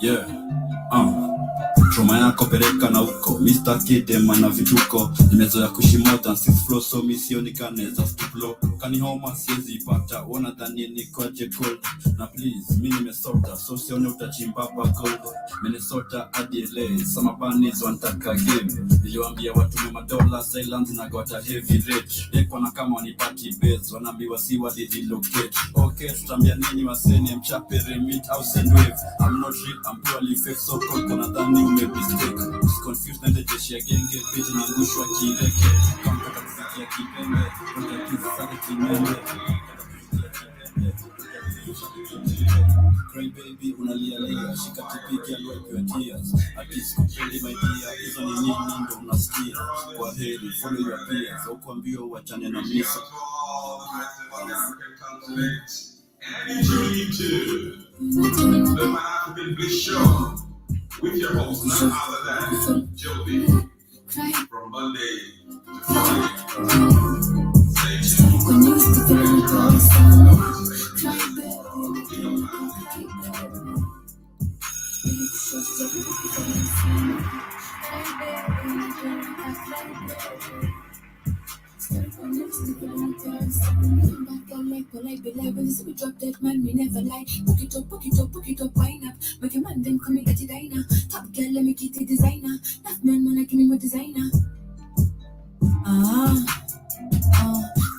Yeah, Troma yako peleka na uko Mr. Kidema na vituko. Nimezoea kushimota six flow so misionekane za skiplo. Kani homa siezi pata wana dhani niko aje cold. Na please mimi nimesota so sione utachimba pa gold. Minnesota hadi LA sama bunnies wanataka game. Niliwaambia watu mema dola silence na gota heavy rate. Dekwa na kama wanipati base wanaambiwa si wali relocate. Okay tutambia nini waseni mchape remit au send wave. I'm not real, I'm purely fake so cold kana dhani umebistake. It's confused na jeshi ya genge pete na ngushwa kireke. Kama kufikia kipembe unataka sana kimembe. Cry baby unalia lia shika tipiki and wipe your tears. At least kupendi my dear hizo ni nini ndo unasikia. Kwa heri follow your peers au kuambio wachane na misa. And you too. The African Bliss Show with your host none other than Joby from Monday to Friday. Stay We drop that man, we never lie. Book it up, wine up. Make your man then come and get it diner. Top girl, let me get it designer. That man, I give me more designer.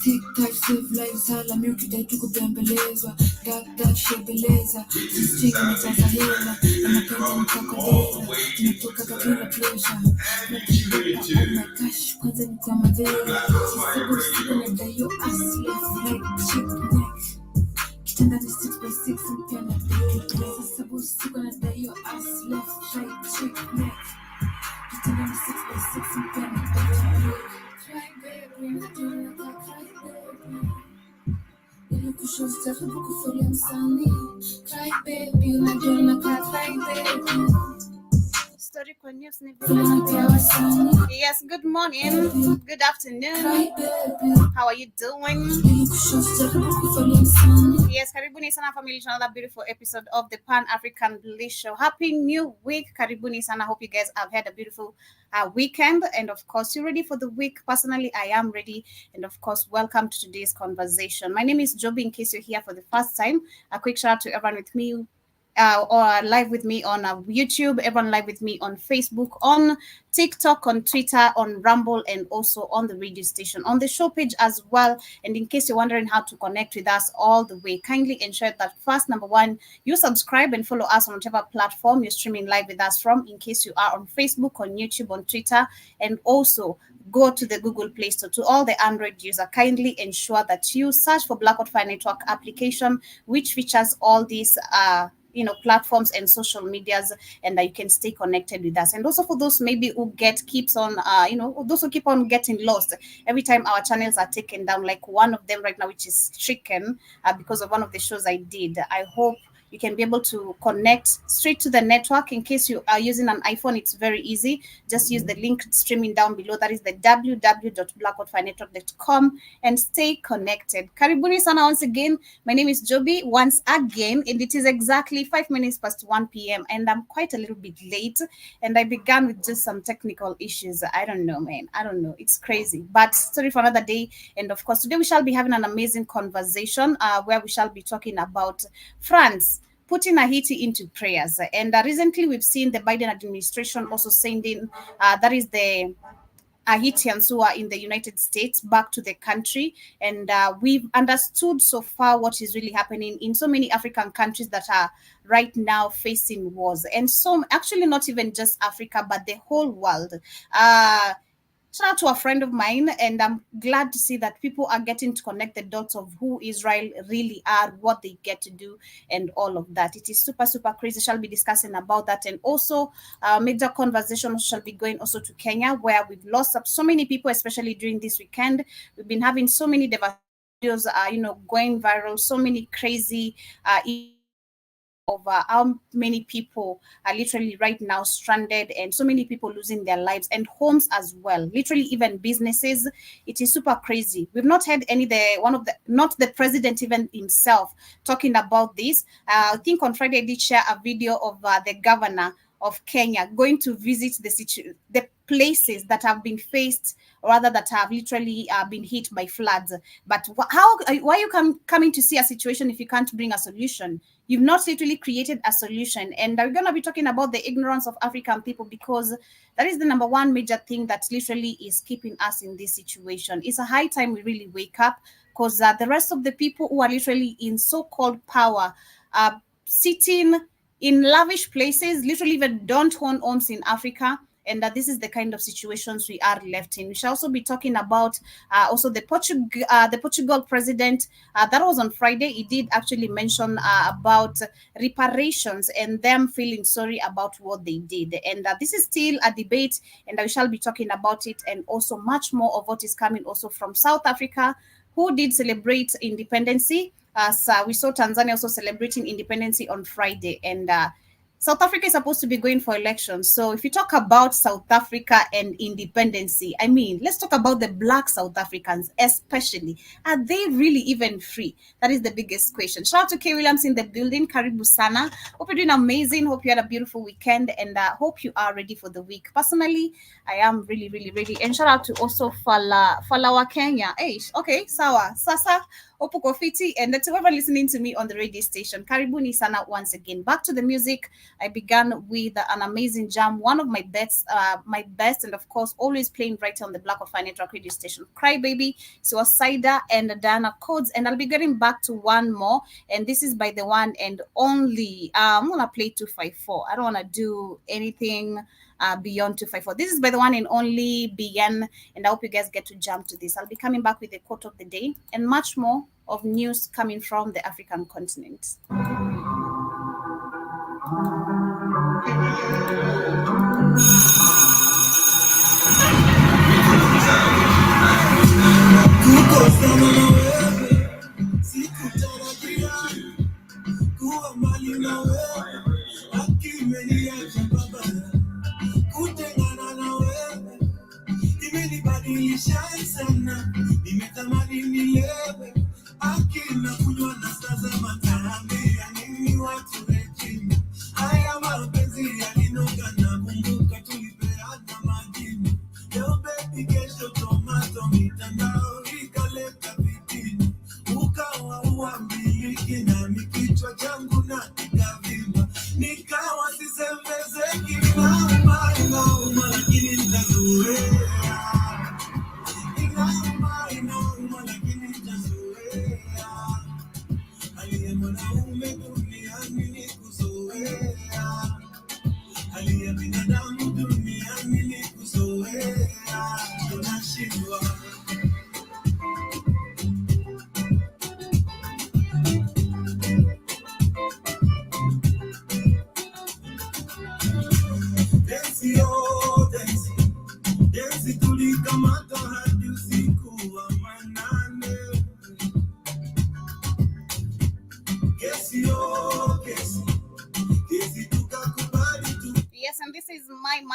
Tic-tac, save life, sala, milky day, tuko bembelezwa. Dark, shebeleza. Sistinga, mitaza hela. Anapenda mkakodela. Tunatoka kakila pleasure. Oh my gosh, kwanza ni kwa madela. Sisabu siku na dayo ass left, right, chick, neck. Kitanda ni 6x6, mpia na dayo. Sisabu siku na dayo ass left, right, chick, neck. Kitanda ni 6x6, mpia na dayo. Cry baby, cry baby. Nilikushosta kukufulia msani. Cry baby, unajua cry baby. Story kwa news ni yes, good morning, good afternoon. How are you doing? Yes, karibuni sana family to another beautiful episode of the Pan-African Bliss Show. Happy New Week. Karibuni sana. Hope you guys have had a beautiful weekend. And of course, you're ready for the week. Personally, I am ready. And of course, welcome to today's conversation. My name is Joby, in case you're here for the first time. A quick shout out to everyone with me or live with me on YouTube, everyone live with me on Facebook, on TikTok, on Twitter, on Rumble, and also on the radio station, on the show page as well. And in case you're wondering how to connect with us all the way, kindly ensure that first, number one, you subscribe and follow us on whatever platform you're streaming live with us from, in case you are on Facebook, on YouTube, on Twitter, and also go to the Google Play Store. To all the Android user, kindly ensure that you search for Black Hot Fire Network application, which features all these platforms and social medias, and you can stay connected with us. And also for those maybe who keeps on those who keep on getting lost every time our channels are taken down, like one of them right now, which is stricken because of one of the shows I did. I hope you can be able to connect straight to the network. In case you are using an iPhone, it's very easy. Just use the link streaming down below. That is the www.blackwatfirenetwork.com and stay connected. Karibuni sana once again. My name is Joby once again, and it is exactly 5 minutes past 1 p.m. and I'm quite a little bit late, and I began with just some technical issues. I don't know, man. I don't know. It's crazy, but sorry for another day. And of course, today we shall be having an amazing conversation where we shall be talking about France putting Haiti into prayers. And recently we've seen the Biden administration also sending, that is the Haitians who are in the United States back to the country. And we've understood so far what is really happening in so many African countries that are right now facing wars. And so actually not even just Africa, but the whole world. Shout out to a friend of mine, and I'm glad to see that people are getting to connect the dots of who Israel really are, what they get to do, and all of that. It is super, super crazy. Shall be discussing about that, and also major conversation shall be going also to Kenya, where we've lost so many people, especially during this weekend. We've been having so many videos, going viral, so many crazy over how many people are literally right now stranded, and so many people losing their lives and homes as well, literally even businesses. It is super crazy. We've not had not the president even himself talking about this. I think on Friday I did share a video of the governor of Kenya going to visit the places that have been faced, or rather that have literally been hit by floods. But why are you coming to see a situation if you can't bring a solution? You've not literally created a solution. And we're going to be talking about the ignorance of African people, because that is the number one major thing that literally is keeping us in this situation. It's a high time we really wake up, because the rest of the people who are literally in so-called power are sitting in lavish places, literally even don't own homes in Africa. And this is the kind of situations we are left in. We shall also be talking about also the Portugal president. That was on Friday. He did actually mention about reparations and them feeling sorry about what they did. And this is still a debate, and I shall be talking about it, and also much more of what is coming also from South Africa, who did celebrate independence. As we saw Tanzania also celebrating independence on Friday. And South Africa is supposed to be going for elections. So if you talk about South Africa and independence, I mean, let's talk about the Black South Africans, especially. Are they really even free? That is the biggest question. Shout out to K. Williams in the building. Karibu sana. Hope you're doing amazing. Hope you had a beautiful weekend, and hope you are ready for the week. Personally, I am really, really ready. And shout out to also Falawa Kenya. Hey, okay, sawa. Sasa. Opuko Fiti, and to whoever listening to me on the radio station, Karibuni sana once again. Back to the music. I began with an amazing jam, one of my best, and of course, always playing right on the Black of Fire Network radio station. Cry Baby, Suicida, and Diana Codes, and I'll be getting back to one more, and this is by the one and only. I'm gonna play 254. I don't wanna do anything beyond 254. This is by the one and only BN, and I hope you guys get to jump to this. I'll be coming back with the quote of the day and much more of news coming from the African continent.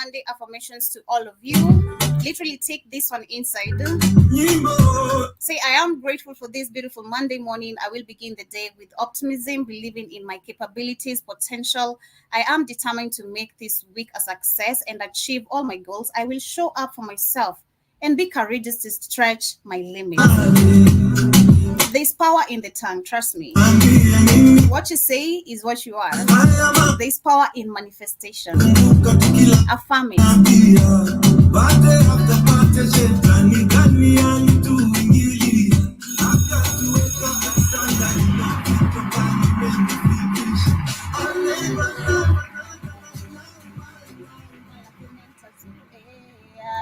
Monday affirmations to all of you. Literally take this one inside. Say, I am grateful for this beautiful Monday morning. I will begin the day with optimism, believing in my capabilities, potential. I am determined to make this week a success and achieve all my goals. I will show up for myself and be courageous to stretch my limits. There's power in the tongue, trust me. What you say is what you are. There's power in manifestation. Affirming.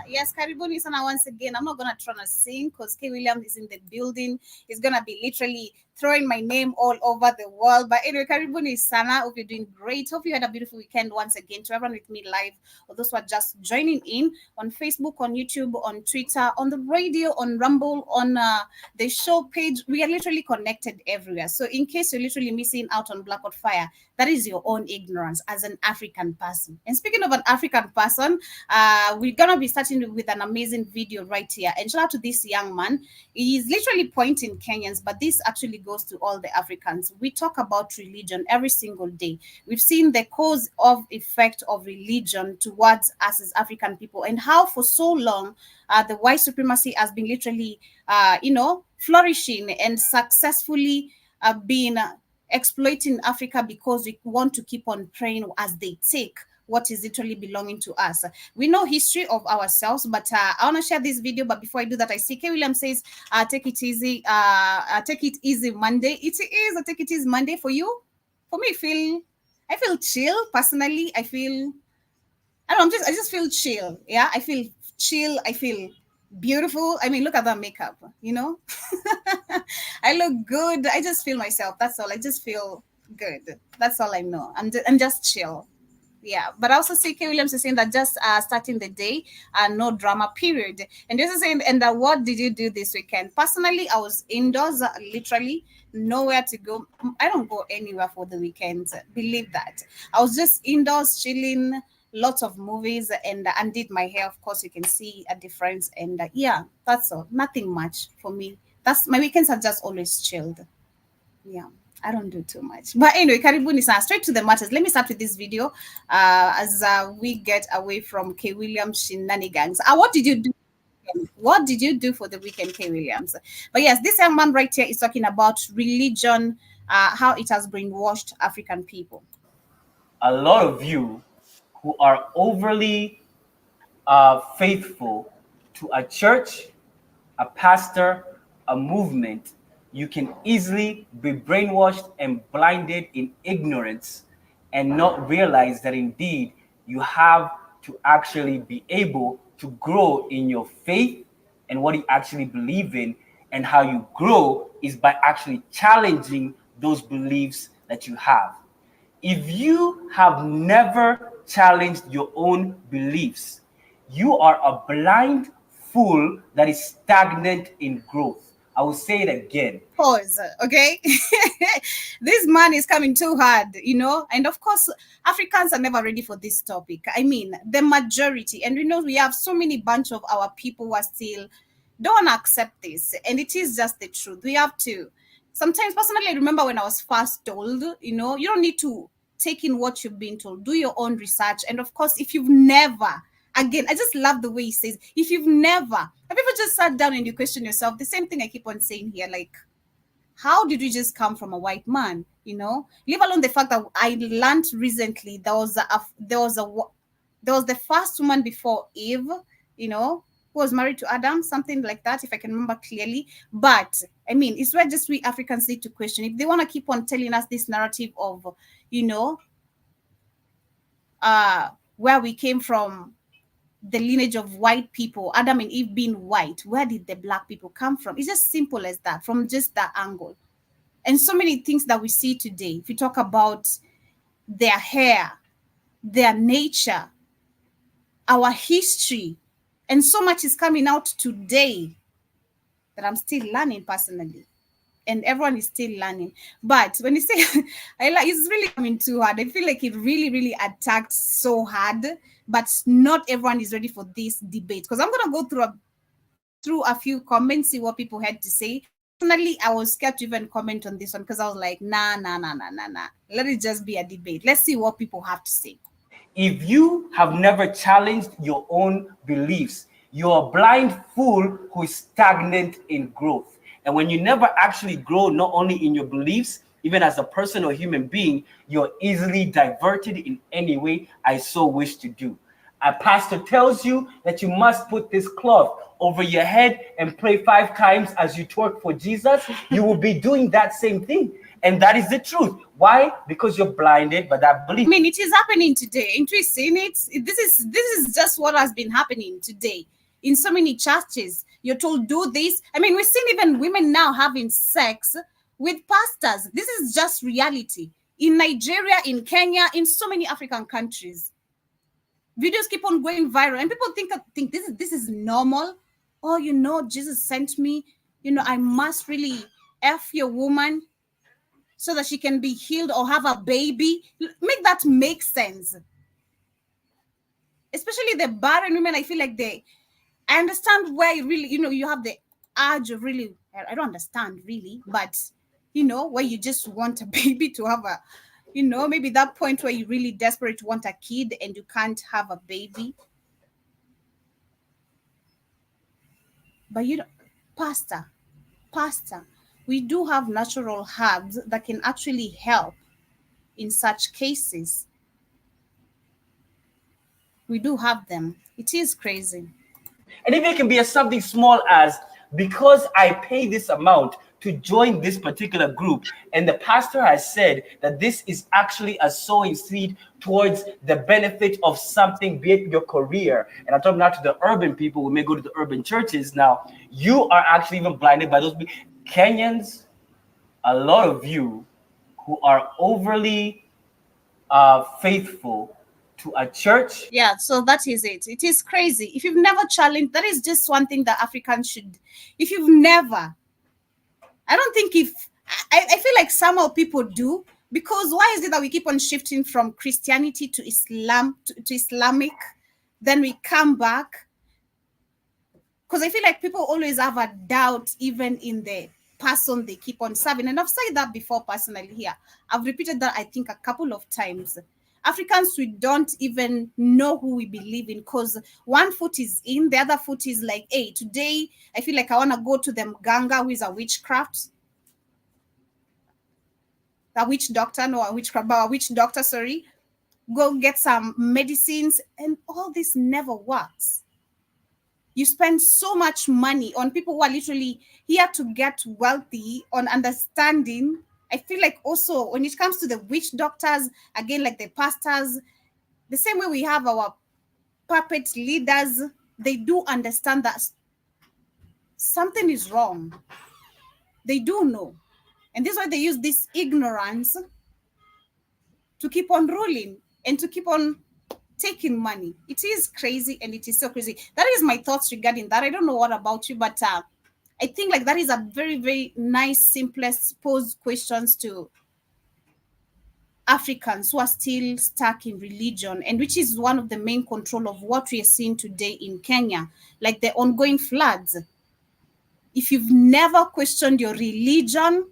Yes, karibuni sana once again. I'm not gonna try to sing because K Williams is in the building. He's gonna be literally throwing my name all over the world. But anyway, karibuni sana. Hope you're doing great. Hope you had a beautiful weekend once again. To everyone with me live, or those who are just joining in on Facebook, on YouTube, on Twitter, on the radio, on Rumble, on the show page, we are literally connected everywhere. So in case you're literally missing out on Blackout Fire, that is your own ignorance as an African person. And speaking of an African person, we're gonna be starting with an amazing video right here. And shout out to this young man. He is literally pointing Kenyans, but this actually goes to all the Africans. We talk about religion every single day. We've seen the cause of effect of religion towards us as African people, and how for so long the white supremacy has been literally, flourishing and successfully being exploiting Africa because we want to keep on praying as they take what is literally belonging to us. We know history of ourselves, but I want to share this video. But before I do that, I see K. Williams says, take it easy. Take it easy Monday. It is a take it easy Monday for you. For me, I feel chill. Personally, I just feel chill. Yeah, I feel chill. I feel beautiful. I mean, look at that makeup, I look good. I just feel myself. That's all. I just feel good. That's all I know. I'm just chill. Yeah, but also C.K. Williams is saying that just starting the day, no drama period. And this is saying, and what did you do this weekend? Personally, I was indoors, literally nowhere to go. I don't go anywhere for the weekends. Believe that. I was just indoors chilling, lots of movies, and did my hair. Of course, you can see a difference. And yeah, that's all. Nothing much for me. That's my weekends are just always chilled. Yeah. I don't do too much. But anyway, karibuni sana. Straight to the matters. Let me start with this video as we get away from K. Williams shenanigans. What did you do? What did you do for the weekend, K. Williams? But yes, this young man right here is talking about religion, how it has brainwashed African people. A lot of you who are overly faithful to a church, a pastor, a movement, you can easily be brainwashed and blinded in ignorance and not realize that indeed you have to actually be able to grow in your faith and what you actually believe in. And how you grow is by actually challenging those beliefs that you have. If you have never challenged your own beliefs, you are a blind fool that is stagnant in growth. I will say it again. Pause, okay? This man is coming too hard, and of course, Africans are never ready for this topic. I mean, the majority, and we have so many bunch of our people who are still don't accept this, and it is just the truth. We have to. Sometimes, personally, I remember when I was first told, you don't need to take in what you've been told. Do your own research, and of course, if you've never. Again, I just love the way he says, if you've never, have you ever just sat down and you question yourself? The same thing I keep on saying here, like, how did you just come from a white man? Leave alone the fact that I learned recently there was the first woman before Eve, who was married to Adam, something like that, if I can remember clearly. But I mean, it's where just we Africans need to question if they want to keep on telling us this narrative of, where we came from. The lineage of white people, Adam and Eve being white, where did the black people come from? It's just simple as that, from just that angle. And so many things that we see today, if you talk about their hair, their nature, our history, and so much is coming out today that I'm still learning personally. and everyone is still learning. But when you say it's really coming too hard, I feel like it really, really attacked so hard. But not everyone is ready for this debate, because I'm gonna go through a few comments, see what people had to say. Personally, I was scared to even comment on this one because I was like, nah. Let it just be a debate. Let's see what people have to say. If you have never challenged your own beliefs, you're a blind fool who is stagnant in growth. And when you never actually grow, not only in your beliefs, even as a person or human being, you're easily diverted in any way I so wish to do. A pastor tells you that you must put this cloth over your head and pray 5 times as you twerk for Jesus. You will be doing that same thing. And that is the truth. Why? Because you're blinded by that belief. I mean, it is happening today. Ain't we seen it? This is just what has been happening today in so many churches. You're told do this. I mean, we've seen even women now having sex with pastors. This is just reality in Nigeria, in Kenya, in so many African countries. Videos keep on going viral, and people think this is normal. Oh, Jesus sent me. I must really F your woman so that she can be healed or have a baby. Make that make sense. Especially the barren women, I feel like I understand where you really, you have the urge of really, I don't understand really, but, where you just want a baby to have maybe that point where you really desperate want a kid and you can't have a baby. But pastor, we do have natural herbs that can actually help in such cases. We do have them. It is crazy. And if it can be as something small as, because I pay this amount to join this particular group, and the pastor has said that this is actually a sowing seed towards the benefit of something, be it your career. And I'm talking now to the urban people who may go to the urban churches. Now, you are actually even blinded by those Kenyans, a lot of you who are overly faithful to a church. Yeah, so that is it. It is crazy. If you've never challenged, that is just one thing that Africans should. If you've never, I don't think I feel like somehow people do, because why is it that we keep on shifting from Christianity to Islam to Islamic, then we come back? Because I feel like people always have a doubt even in the person they keep on serving. And I've said that before personally here. I've repeated that I think a couple of times. Africans, we don't even know who we believe in, because one foot is in, the other foot is like, hey, today I feel like I want to go to the mganga, who is a witchcraft. A witch doctor, no, a witchcraft, but a witch doctor, sorry. Go get some medicines, and all this never works. You spend so much money on people who are literally here to get wealthy, on understanding. I feel like also when it comes to the witch doctors, again, like the pastors, the same way we have our puppet leaders, they do understand that something is wrong. They do know. And this is why they use this ignorance to keep on ruling and to keep on taking money. It is crazy, and it is so crazy. That is my thoughts regarding that. I don't know what about you, but I think like that is a very, very nice, simplest posed questions to Africans who are still stuck in religion, and which is one of the main control of what we are seeing today in Kenya, like the ongoing floods. If you've never questioned your religion,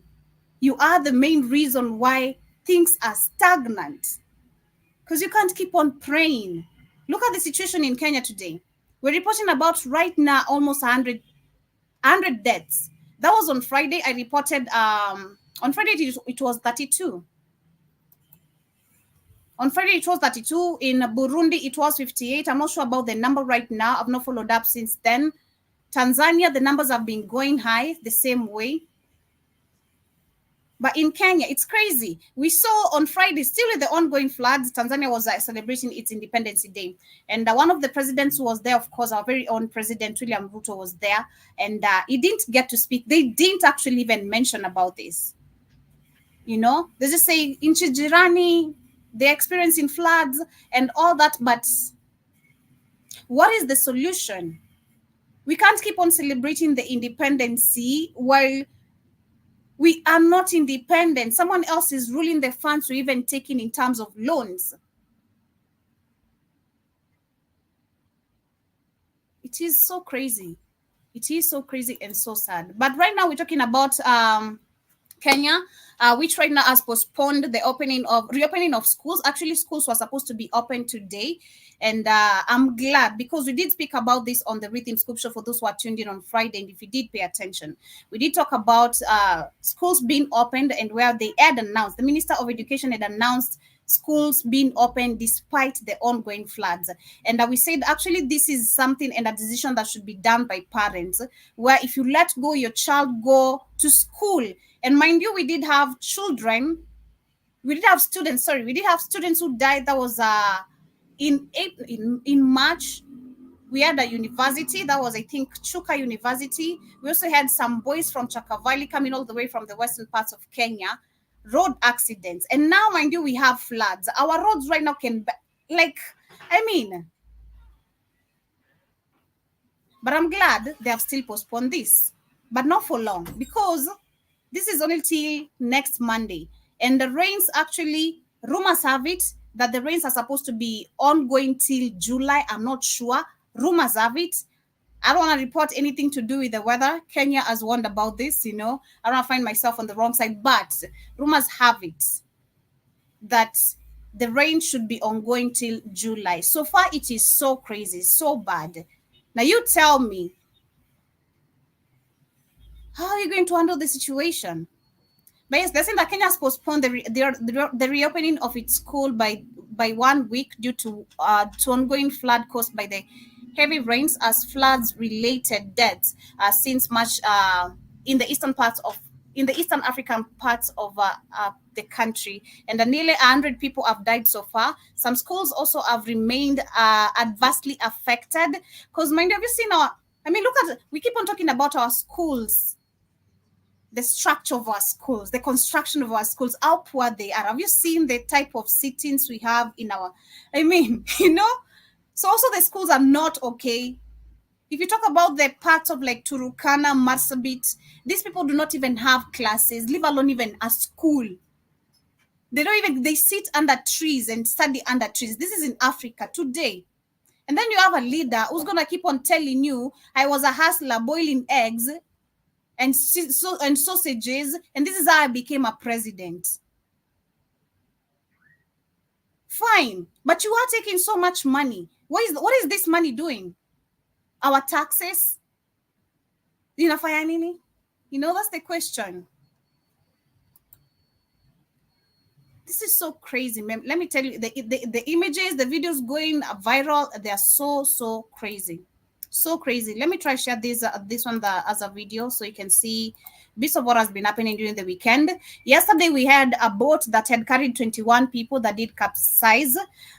you are the main reason why things are stagnant, because you can't keep on praying. Look at the situation in Kenya today. We're reporting about right now almost 100 deaths. That was on Friday. I reported on Friday it was 32. On Friday it was 32. In Burundi it was 58. I'm not sure about the number right now. I've not followed up since then. Tanzania, the numbers have been going high the same way. But in Kenya, it's crazy. We saw on Friday, still with the ongoing floods, Tanzania was celebrating its Independence Day. And one of the presidents who was there, of course, our very own President William Ruto was there. And he didn't get to speak. They didn't actually even mention about this. They just say, in Chijirani, they're experiencing floods and all that. But what is the solution? We can't keep on celebrating the independence while We are not independent. Someone else is ruling the funds we're even taking in terms of loans. It is so crazy. It is so crazy and so sad. But right now we're talking about Kenya, which right now has postponed the reopening of schools. Actually, schools were supposed to be open today, and I'm glad because we did speak about this on the Rhythm Scripture for those who are tuned in on Friday. And if you did pay attention, we did talk about schools being opened and where they had announced, the Minister of Education had announced schools being open despite the ongoing floods. And we said actually this is something and a decision that should be done by parents, where if you let go your child go to school, and mind you, we did have students, we did have students who died. That was in March. We had a university, that was I think Chuka University. We also had some boys from Chaka Valley coming all the way from the western parts of Kenya, road accidents. And now, mind you, we have floods. Our roads right now but I'm glad they have still postponed this, but not for long, because this is only till next Monday. And the rains, actually, rumors have it that the rains are supposed to be ongoing till July. I'm not sure. Rumors have it. I don't want to report anything to do with the weather. Kenya has warned about this, I don't want to find myself on the wrong side, but rumors have it that the rain should be ongoing till July. So far, it is so crazy, so bad. Now, you tell me, how are you going to handle the situation? But yes, they're saying that Kenya has postponed the reopening of its school by 1 week due to ongoing flood caused by the heavy rains, as floods related deaths since March in the eastern African parts of the country, and nearly 100 people have died so far. Some schools also have remained adversely affected. Because mind you, have you seen we keep on talking about our schools, the structure of our schools, the construction of our schools, how poor they are. Have you seen the type of sittings we have in our, So also the schools are not okay. If you talk about the parts of like Turukana, Marsabit, these people do not even have classes, leave alone even a school. They sit under trees and study under trees. This is in Africa today. And then you have a leader who's going to keep on telling you, I was a hustler boiling eggs and sausages, and this is how I became a president. Fine, but you are taking so much money. What is this money doing? Our taxes? Inafanya nini? That's the question. This is so crazy, man. Let me tell you, the images, the videos going viral, they are so crazy. So crazy. Let me try share this one as a video so you can see bits of what has been happening during the weekend. Yesterday we had a boat that had carried 21 people that did capsize.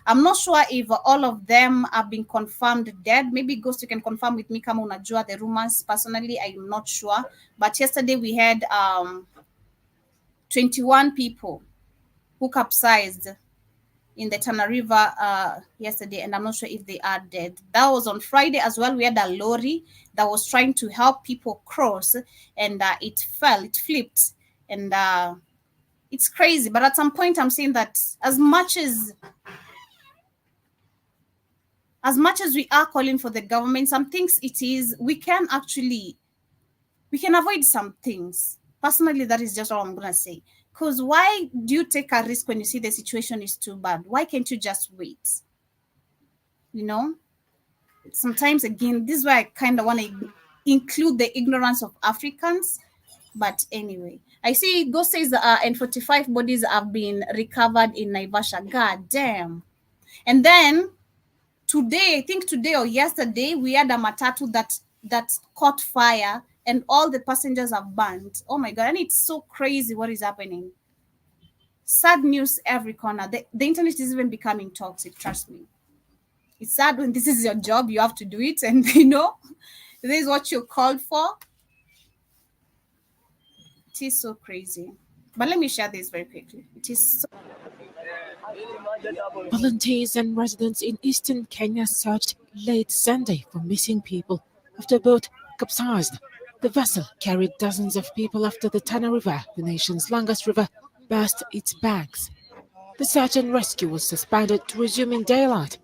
I'm not sure if all of them have been confirmed dead. Maybe Ghost, you can confirm with me kama unajua the rumors. Personally, I'm not sure. But yesterday we had 21 people who capsized in the Tana River yesterday, and I'm not sure if they are dead. That was on Friday as well. We had a lorry that was trying to help people cross, and it flipped, and it's crazy. But at some point, I'm saying that as much as we are calling for the government, some things we can avoid some things. Personally, that is just all I'm gonna say. Because why do you take a risk when you see the situation is too bad? Why can't you just wait? Sometimes, again, this is why I kind of want to include the ignorance of Africans. But anyway, I see Ghost says and 45 bodies have been recovered in Naivasha. God damn. And then today, I think today or yesterday, we had a matatu that caught fire and all the passengers are burned. Oh my God. And it's so crazy what is happening. Sad news every corner. The internet is even becoming toxic, trust me. It's sad when this is your job, you have to do it, and this is what you're called for. It is so crazy. But let me share this very quickly. It is so... Volunteers and residents in eastern Kenya searched late Sunday for missing people after a boat capsized The vessel carried dozens of people after the Tana River, the nation's longest river, burst its banks. The search and rescue was suspended to resume in daylight.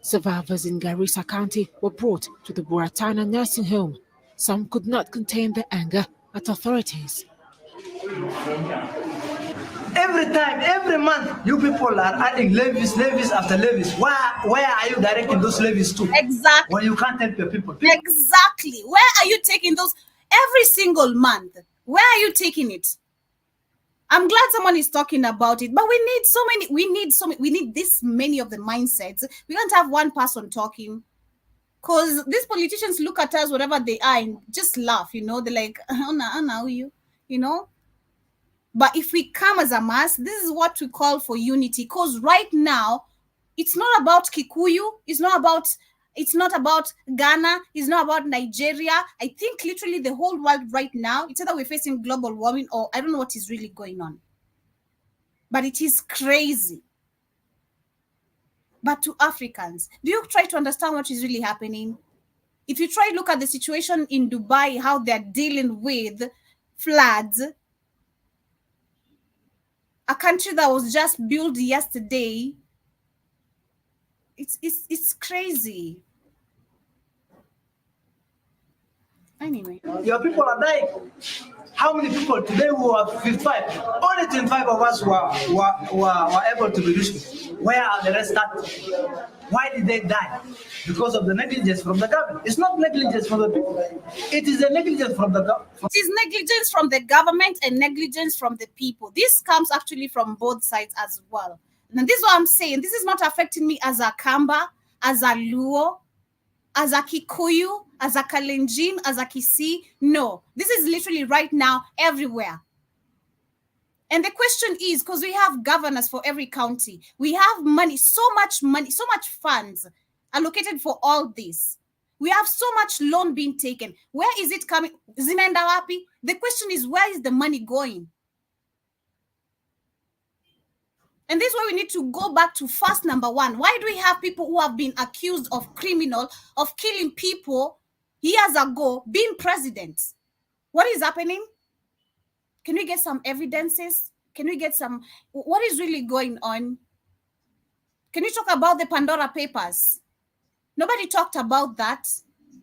Survivors in Garissa County were brought to the Buratana nursing home. Some could not contain their anger at authorities. Every time, every month, you people are adding levies after levies. Where are you directing those levies to? Exactly. When you can't help your people. Exactly. Where are you taking those every single month? Where are you taking it? I'm glad someone is talking about it, but we need this many of the mindsets. We can't have one person talking, because these politicians look at us, whatever they are, and just laugh, they're like, oh, you. But if we come as a mass, this is what we call for unity, because right now, it's not about Kikuyu, it's not about Ghana, it's not about Nigeria. I think literally the whole world right now, it's either we're facing global warming or I don't know what is really going on. But it is crazy. But to Africans, do you try to understand what is really happening? If you try to look at the situation in Dubai, how they're dealing with floods, a country that was just built yesterday, it's crazy. Anyway. Your people are dying. How many people today who are 55? Only 25 of us were able to be rescued. Where are the rest at? Why did they die? Because of the negligence from the government. It's not negligence from the people. It is a negligence from the government. It is negligence from the government and negligence from the people. This comes actually from both sides as well. And this is what I'm saying. This is not affecting me as a Kamba, as a Luo, as a Kikuyu, as a Kalenjin, as a Kisi. No, this is literally right now everywhere. And the question is, because we have governors for every county, we have money, so much funds allocated for all this. We have so much loan being taken. Where is it coming? Zinaenda wapi? The question is, where is the money going? And this is why we need to go back to first number one. Why do we have people who have been accused of of killing people years ago, being presidents? What is happening? Can we get some evidences? Can we get some, what is really going on? Can we talk about the Pandora Papers? Nobody talked about that.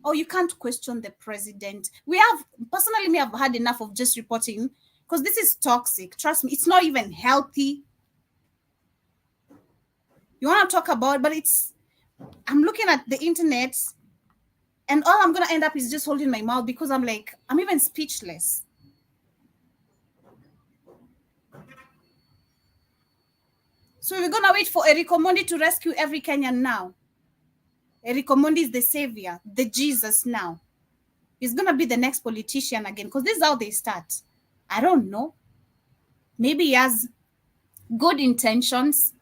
Oh, you can't question the president. Personally, me have had enough of just reporting, because this is toxic. Trust me, it's not even healthy. You want to talk about, but I'm looking at the internet and all I'm going to end up is just holding my mouth, because I'm even speechless. So we're going to wait for Eric Omondi to rescue every Kenyan now. Eric Omondi is the savior, the Jesus now. He's going to be the next politician again, because this is how they start. I don't know. Maybe he has good intentions,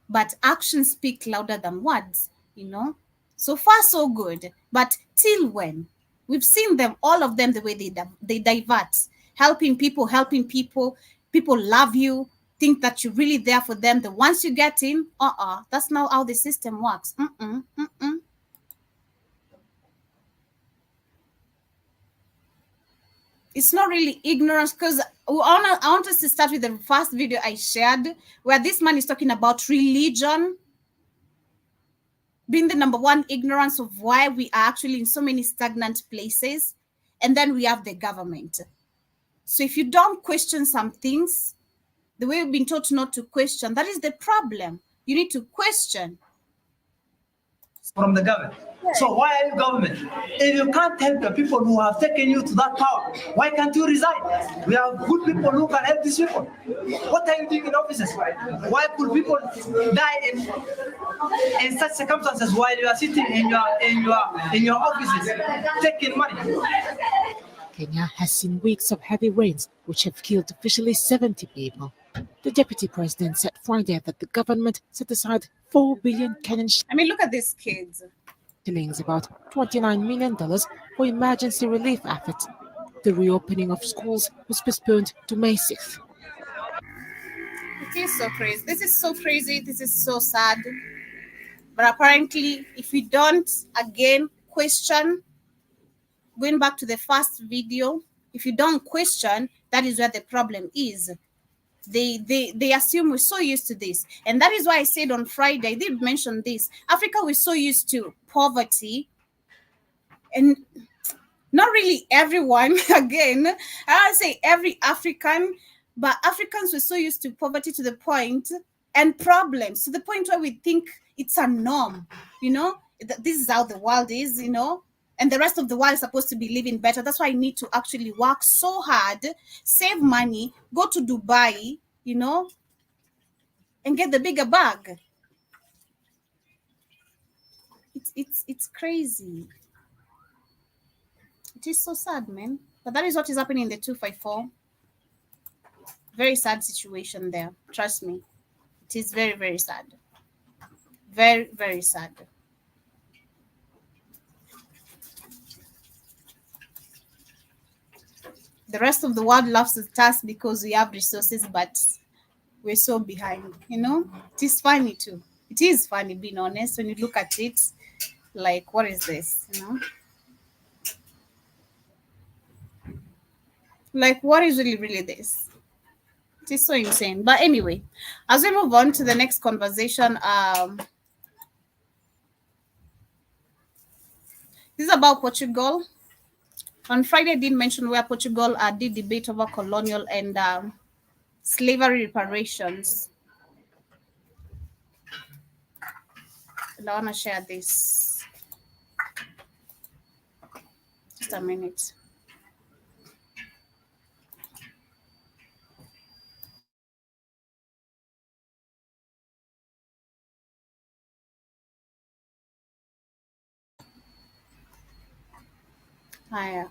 but actions speak louder than words, So far, so good. But till when? We've seen them, all of them, the way they divert. Helping people. People love you, think that you're really there for them. The once you get in, that's not how the system works. It's not really ignorance, because I want us to start with the first video I shared, where this man is talking about religion being the number one ignorance of why we are actually in so many stagnant places. And then we have the government. So if you don't question some things, the way we've been taught not to question, that is the problem. You need to question. From the government. So why are you government? If you can't help the people who have taken you to that power, why can't you resign? We have good people who can help these people. What are you doing in offices? Why could people die in such circumstances while you are sitting in your offices taking money? Kenya has seen weeks of heavy rains, which have killed officially 70 people. The deputy president said Friday that the government set aside 4 billion Kenyan look at these kids. Shillings, about $29 million, for emergency relief efforts. The reopening of schools was postponed to May 6th. It is so crazy. This is so crazy. This is so sad. But apparently, if we don't, again, question, going back to the first video, if you don't question, that is where the problem is. They assume we're so used to this. And that is why I said on Friday, I did mention this. Africa, we're so used to poverty, and not really everyone, again, I don't say every African, but Africans were so used to poverty to the point, and problems to the point where we think it's a norm, this is how the world is, and the rest of the world is supposed to be living better. That's why I need to actually work so hard, save money, go to Dubai, and get the bigger bag. It's crazy. It is so sad, man. But that is what is happening in the 254. Very sad situation there. Trust me. It is very, very sad. Very, very sad. The rest of the world loves the task because we have resources, but we're so behind, It is funny too. It is funny, being honest, when you look at it, like, what is this, Like, what is really this? It is so insane. But anyway, as we move on to the next conversation, this is about Portugal. On Friday, I did mention where Portugal did debate over colonial and slavery reparations. And I want to share this. Just a minute.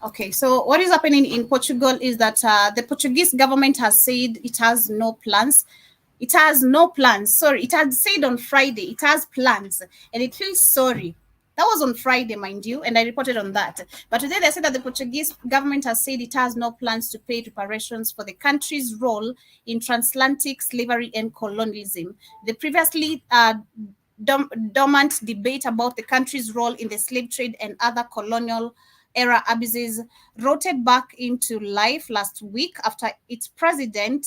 Okay, so what is happening in Portugal is that the Portuguese government has said it has no plans. It has no plans. Sorry, it had said on Friday it has plans, and it feels sorry. That was on Friday, mind you, and I reported on that. But today they said that the Portuguese government has said it has no plans to pay reparations for the country's role in transatlantic slavery and colonialism. The previously dormant debate about the country's role in the slave trade and other colonial era abuses rooted back into life last week after its president,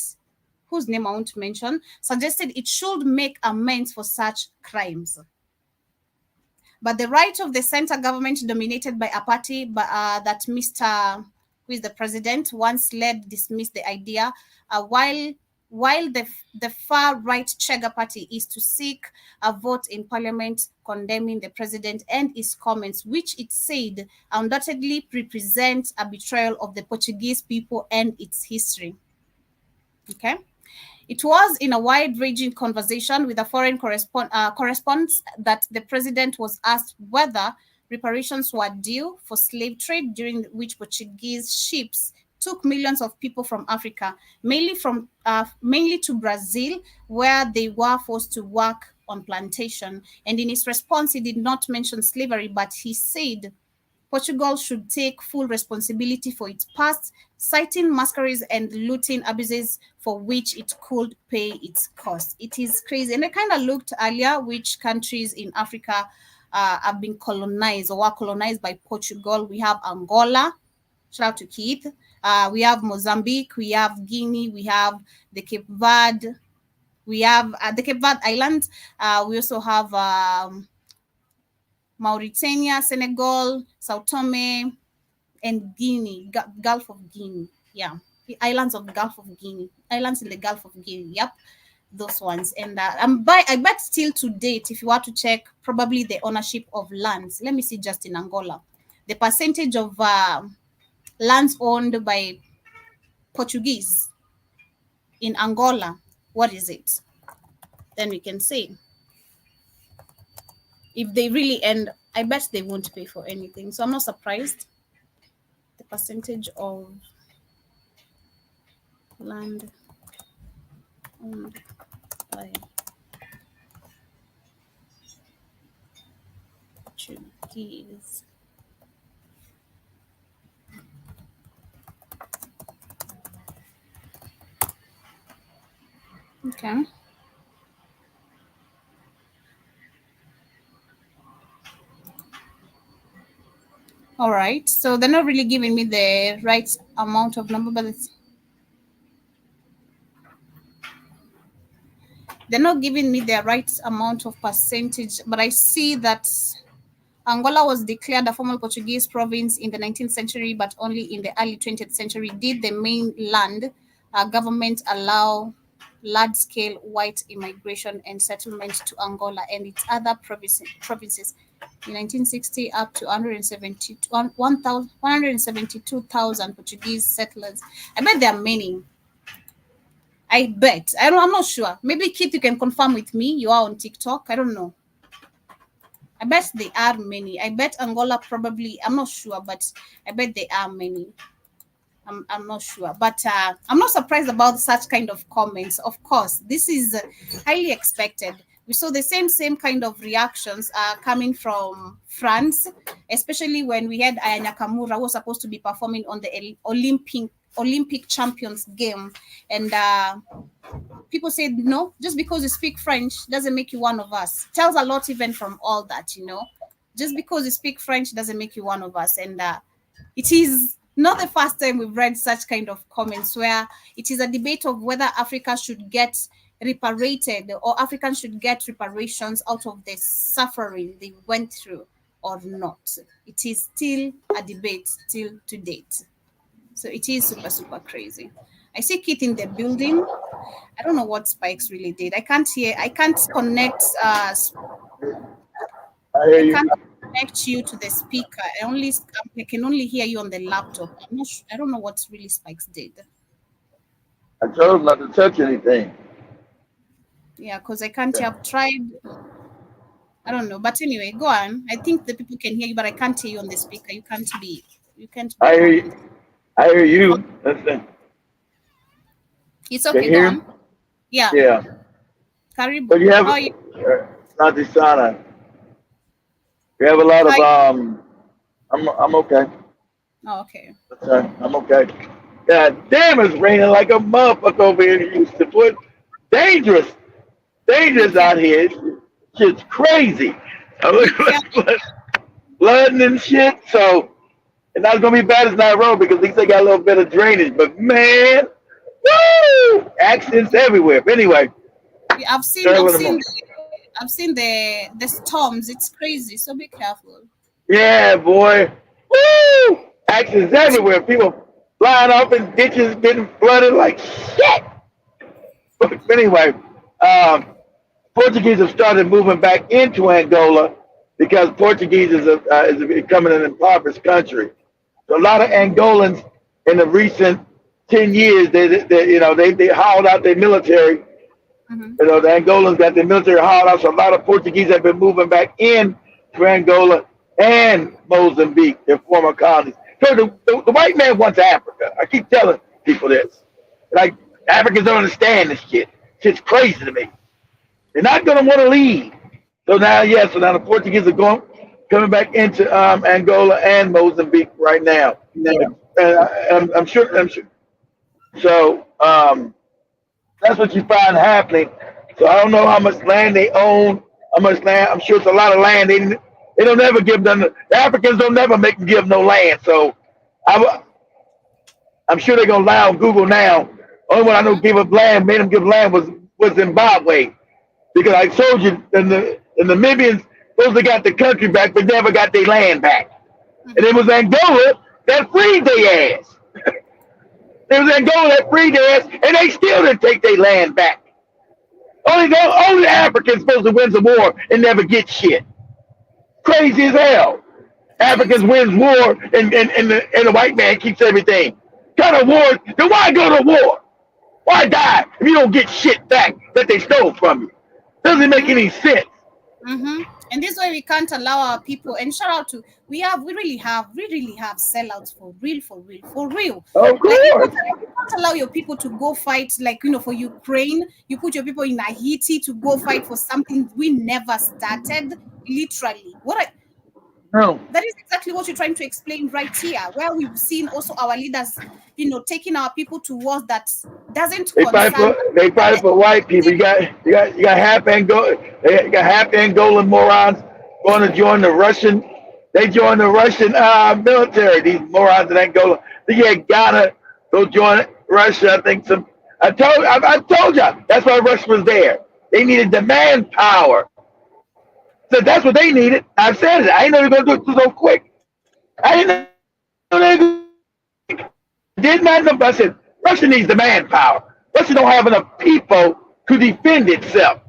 whose name I won't mention, suggested it should make amends for such crimes. But the right of the center government, dominated by a party that Mr. who is the president once led, dismissed the idea, while the far-right Chega party is to seek a vote in parliament condemning the president and his comments, which it said undoubtedly represent a betrayal of the Portuguese people and its history. Okay. It was in a wide-ranging conversation with a foreign correspondent that the president was asked whether reparations were due for slave trade, during which Portuguese ships took millions of people from Africa, mainly to Brazil, where they were forced to work on plantation. And in his response, he did not mention slavery, but he said Portugal should take full responsibility for its past, citing masquerades and looting abuses for which it could pay its cost. It is crazy. And I kind of looked earlier which countries in Africa have been colonized or were colonized by Portugal. We have Angola. Shout out to Keith. We have Mozambique. We have Guinea. We have the Cape Verde. We have the Cape Verde Islands. We also have Mauritania, Senegal, Sao Tome, and Guinea, Gulf of Guinea. Yeah, the islands of the Gulf of Guinea, islands in the Gulf of Guinea. Yep, those ones. And I bet still to date, if you want to check, probably the ownership of lands. Let me see just in Angola, the percentage of lands owned by Portuguese in Angola. What is it? Then we can see. If they really end, I bet they won't pay for anything. So I'm not surprised. The percentage of land owned by Portuguese. Okay. All right. So they're not really giving me the right amount of number, but they're not giving me the right amount of percentage. But I see that Angola was declared a formal Portuguese province in the 19th century, but only in the early 20th century did the mainland government allow large-scale white immigration and settlement to Angola and its other provinces. In 1960, up to 172,000 Portuguese settlers. I bet there are many. I bet. I'm not sure. Maybe Kit, you can confirm with me. You are on TikTok. I don't know. I bet there are many. I bet Angola probably, I'm not sure, but I bet there are many. I'm not sure, but I'm not surprised about such kind of comments. Of course, this is highly expected. We saw the same kind of reactions coming from France, especially when we had Aya Nakamura, who was supposed to be performing on the Olympic champions game, and people said no, just because you speak French doesn't make you one of us. Tells a lot even from all that, just because you speak French doesn't make you one of us. And it is not the first time we've read such kind of comments where it is a debate of whether Africa should get reparated or Africans should get reparations out of the suffering they went through or not. It is still a debate till to date. So it is super crazy. I see Keith in the building. I don't know what Spikes really did. I can't connect I hear you. connect you to the speaker. I can only hear you on the laptop. I'm not I don't know what really Spikes did. I told him not to touch anything. Yeah, because I can't have tried. I don't know. But anyway, go on. I think the people can hear you, but I can't hear you on the speaker. You can't be I hear you. I hear you. Listen. It's Can okay, you go hear? on. Yeah. Yeah. Karibu. But you have How are you? Santisana. You have a lot of How are you? I'm okay. Oh, okay. I'm okay. God damn, it's raining like a motherfucker over here in Houston. Boy, dangerous. Be Dangerous out careful. here. Shit's crazy. I Be look careful. like flooding and shit. So it's not gonna be bad as Nairobi because at least they got a little bit of drainage. But man, woo! Accidents everywhere. But anyway, Yeah, I've seen traveling I've the seen mo- the, I've seen the storms. It's crazy. So be careful. Yeah, boy. Woo! Accidents everywhere. People flying off in ditches, getting flooded like shit. But anyway, um, Portuguese have started moving back into Angola because Portuguese is becoming an impoverished country. So a lot of Angolans in the recent 10 years, they hauled out their military. Mm-hmm. The Angolans got their military hauled out. So a lot of Portuguese have been moving back in to Angola and Mozambique, their former colonies. So the white man wants Africa. I keep telling people this. Like, Africans don't understand this shit. Shit's crazy to me. They're not going to want to leave. So now the Portuguese are coming back into Angola and Mozambique right now. And I'm sure. So that's what you find happening. So I don't know how much land they own, how much land. I'm sure it's a lot of land. They don't ever give them. The Africans don't never make them give no land. So I'm sure they're gonna lie on Google now. Only one I know gave up land, made them give land was Zimbabwe. Because I told you, the Namibians supposed to got the country back, but never got their land back. And it was Angola that freed their ass. It was Angola that freed their ass, and they still didn't take their land back. Only Africans supposed to win the war and never get shit. Crazy as hell. Africans wins war, and the white man keeps everything. Kind of war? Then why go to war? Why die if you don't get shit back that they stole from you? Doesn't make any sense. Mm-hmm. And this way we can't allow our people. And shout out to we really have sellouts for real. Of Like you course. can't allow your people to go fight for Ukraine. You put your people in Haiti to go fight for something we never started. Literally, No. that is exactly what you're trying to explain right here, where we've seen also our leaders, taking our people to wars that doesn't concern. They fight for white people. You got half Angola. You got half Angolan morons going to join the Russian They joined the Russian military. These morons in Angola. They had Ghana go join Russia. I think some. I told y'all that's why Russia was there. They needed the manpower. So that's what they needed. I said it. I ain't know they were gonna do it so quick. I didn't know they were gonna did not know. I said Russia needs the manpower. Russia don't have enough people to defend itself.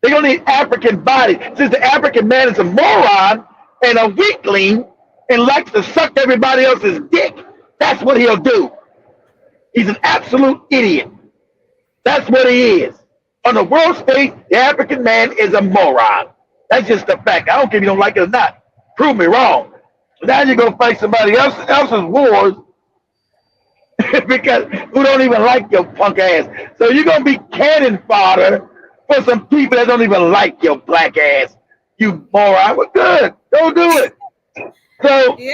They're gonna need African bodies. Since the African man is a moron and a weakling and likes to suck everybody else's dick, that's what he'll do. He's an absolute idiot. That's what he is. On the world stage, the African man is a moron. That's just a fact. I don't care if you don't like it or not. Prove me wrong. Now you're gonna fight somebody else's wars because who don't even like your punk ass. So you're gonna be cannon fodder for some people that don't even like your black ass. You moron. Well, good. Don't do it. So Yeah.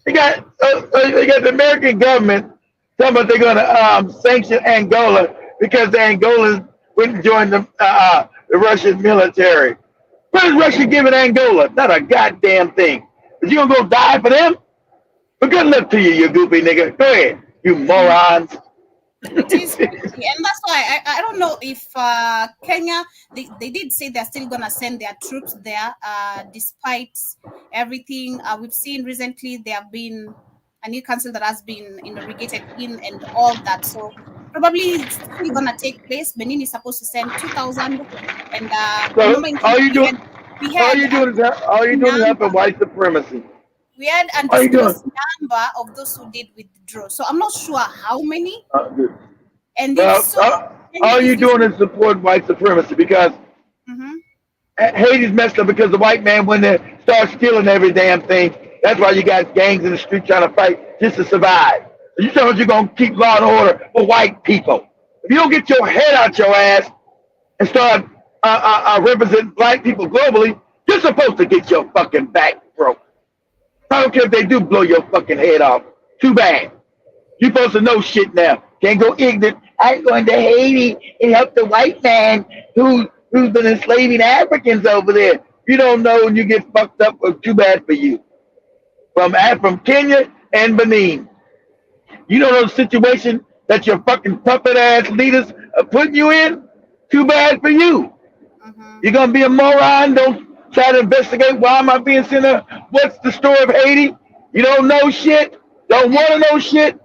you got the American government talking about they're gonna sanction Angola because the Angolans wouldn't join the Russian military. What is Russia giving Angola? Not a goddamn thing. Is you gonna go die for them? But good luck to you, you goofy nigga. Go ahead, you morons. It is crazy. And that's why I don't know if Kenya, they did say they're still gonna send their troops there despite everything we've seen recently. There have been a new council that has been inaugurated in and all that, so probably it's still gonna take place. Benin is supposed to send 2,000, and So remember in all you doing, we had all you doing is helping white supremacy. we had All you doing? undisclosed number of those who did withdraw, so I'm not sure how many. Good. And Well, if so, all you doing is support white supremacy because Mhm. Haiti's messed up because the white man went there start stealing every damn thing. That's why you got gangs in the street trying to fight just to survive. So you telling us you're gonna keep law and order for white people? If you don't get your head out your ass and start representing black people globally, you're supposed to get your fucking back broke. I don't care if they do blow your fucking head off. Too bad. You're supposed to know shit now. Can't go ignorant. I'm going to Haiti and help the white man who's been enslaving Africans over there. You don't know and you get fucked up. Well, too bad for you. From Kenya and Benin. You don't know the situation that your fucking puppet ass leaders are putting you in? Too bad for you. You're gonna be a moron. Don't try to investigate why am I being sent there. What's the story of Haiti? You don't know shit. Don't want to know shit.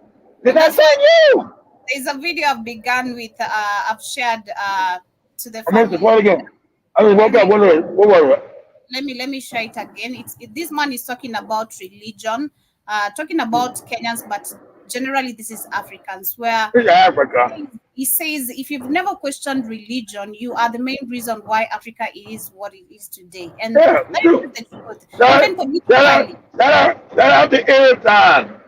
Then that's on you. There's a video I've begun with. I've shared to the I missed family. it. What again? I just woke up. What was it? Let me share it again. This man is talking about religion, talking about Kenyans, but generally this is Africans. Where It's Africa. he says, if you've never questioned religion, you are the main reason why Africa is what it is today. And Yeah, that true. is the truth. Shout Even politically, out to Airtime.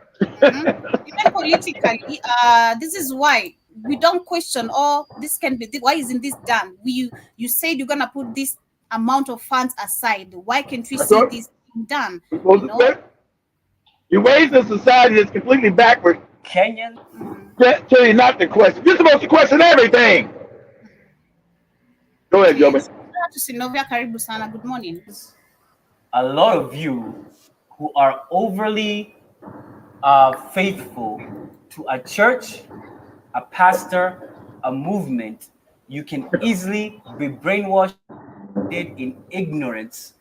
even politically, this is why we don't question. Oh, this can be. Why isn't this done? You said you're gonna put this amount of funds aside. Why can't we see right. this done? Supposed to say, you raised a society that's completely backwards. Kenyan, Tell you not to question. You're supposed to question everything. Go ahead, Joby. Shout out to Sinovia Karibu Sana. Good morning. a lot of you who are overly faithful to a church, a pastor, a movement, you can easily be brainwashed in ignorance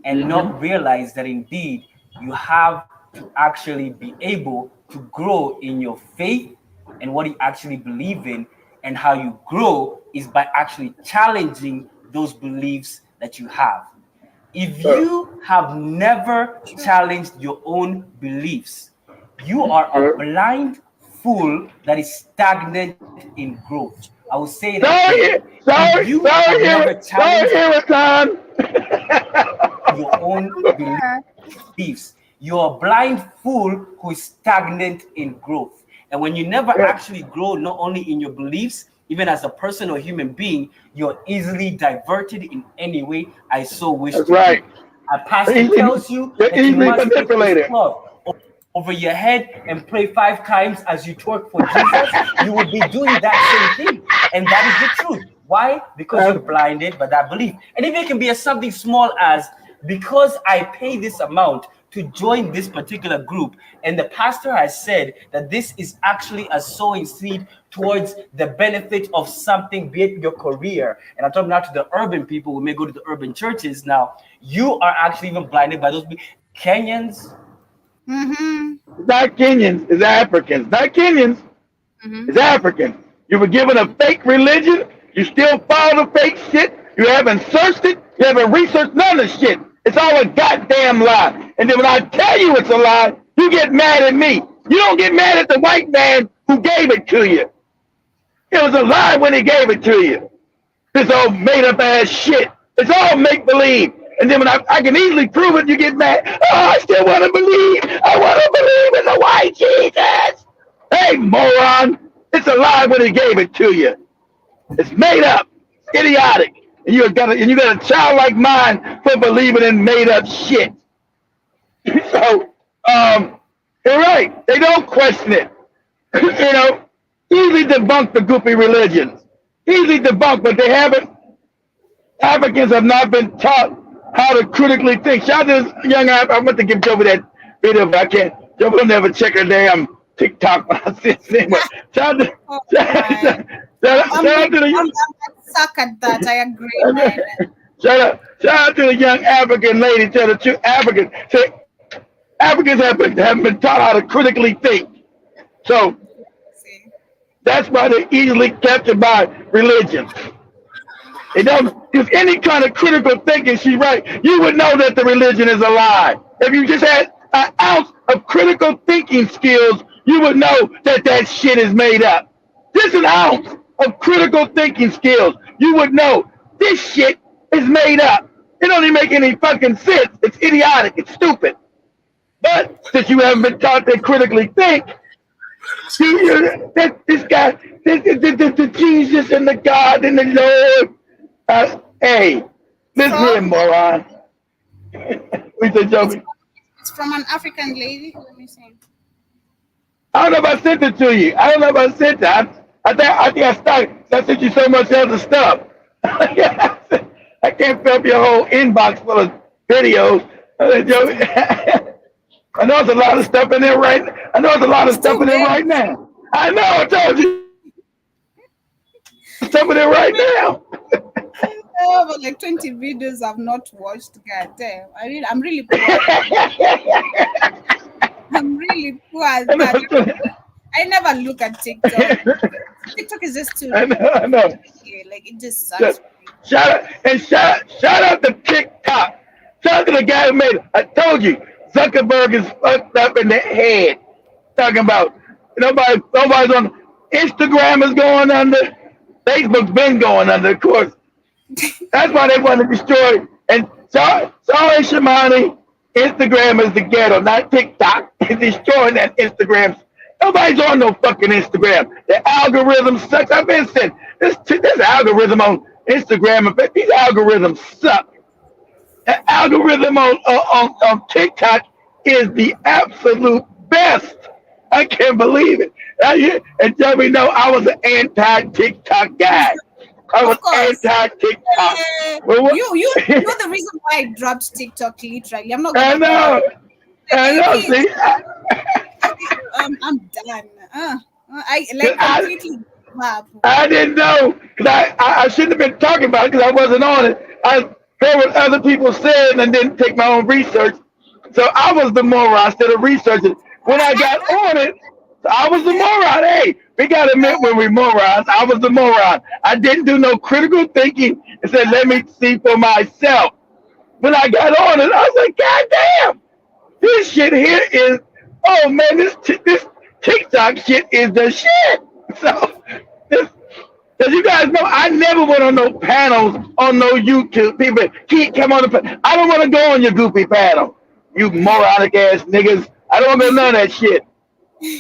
and not realize that indeed you have to actually be able to grow in your faith and what you actually believe in, and how you grow is by actually challenging those beliefs that you have. If you have never challenged your own beliefs, you are a blind fool that is stagnant in growth. I will say that if you have never challenged your own beliefs, you're a blind fool who is stagnant in growth. And when you never actually grow, not only in your beliefs, even as a person or human being, you're easily diverted in any way I so wish to. Right. A pastor tells you that you must take this club over your head and pray 5 times as you twerk for Jesus, you will be doing that same thing. And that is the truth. Why? Because you're blinded by that belief. And even it can be as something small as, because I pay this amount to join this particular group. And the pastor has said that this is actually a sowing seed towards the benefit of something, be it your career. And I'm talking now to the urban people who may go to the urban churches. Now, you are actually even blinded by those Kenyans. It's not Kenyans, it's Africans. Not Kenyans, it's Africans. You were given a fake religion, you still follow the fake shit, you haven't searched it, you haven't researched none of the shit. It's all a goddamn lie. And then when I tell you it's a lie, you get mad at me. You don't get mad at the white man who gave it to you. It was a lie when he gave it to you. This old made up ass shit. It's all make believe. And then when I can easily prove it, you get mad. Oh, I still want to believe. I want to believe in the white Jesus. Hey, moron. It's a lie when he gave it to you. It's made up. It's idiotic. And you got a childlike mind for believing in made up shit. So, you're right. They don't question it. Easily debunk the goofy religions. Easily debunk, but they haven't. Africans have not been taught how to critically think. Shout out to this young I went to give Joby that video, but I can't. Joby will never check her damn TikTok when I see it anyway. Shout out to the young. Suck at that. I agree, man. Shout out to the young African lady. Tell the two Africans. Africans haven't been taught how to critically think. So that's why they're easily captured by religion. They don't. If any kind of critical thinking, she's right, you would know that the religion is a lie. If you just had an ounce of critical thinking skills, you would know that that shit is made up. Just an ounce of critical thinking skills, you would know this shit is made up. It don't even make any fucking sense. It's idiotic. It's stupid. But since you haven't been taught to critically think, this guy, the Jesus and the God and the Lord. Hey, listen here, moron. We said, Joby. It's from an African lady. Let me see. I don't know if I sent it to you. I don't know if I sent it. I think I started. I sent you so much other stuff. I can't fill up your whole inbox full of videos. I know there's a lot of stuff in there right now. I know there's a lot of stuff in there right now. I know, I told you. Stuff in there right now. I have like 20 videos I've not watched. God damn. I'm really poor. I'm really poor. I never look at TikTok. TikTok is just too. I know. Like it just sucks. Shout out to TikTok. Shout out to the guy who made it. I told you, Zuckerberg is fucked up in the head. Talking about nobody's on Instagram is going under. Facebook's been going under, of course. That's why they want to destroy. And sorry, Shamani, Instagram is the ghetto, not TikTok. It's destroying that Instagram. Nobody's on no fucking Instagram. The algorithm sucks. I've been saying this algorithm on Instagram, but these algorithms suck. The algorithm on TikTok is the absolute best. I can't believe it. And tell me, no, I was an anti-TikTok guy. I was anti-TikTok. You're the reason why I dropped TikTok literally. I'm not gonna I know. See, I'm done. I completely give up. I didn't know because I shouldn't have been talking about it because I wasn't on it. I heard what other people said and didn't take my own research. So I was the moron instead of researching. When I got on it, I was the moron. Hey, we got to admit when we're morons, I was the moron. I didn't do no critical thinking and said, let me see for myself. When I got on it, I was like, God damn, this shit here is, oh man, this TikTok shit is the shit. So, because you guys know, I never went on no panels on no YouTube. People come on the panel. I don't want to go on your goofy panel. You moronic ass niggas. I don't want to go none of that shit.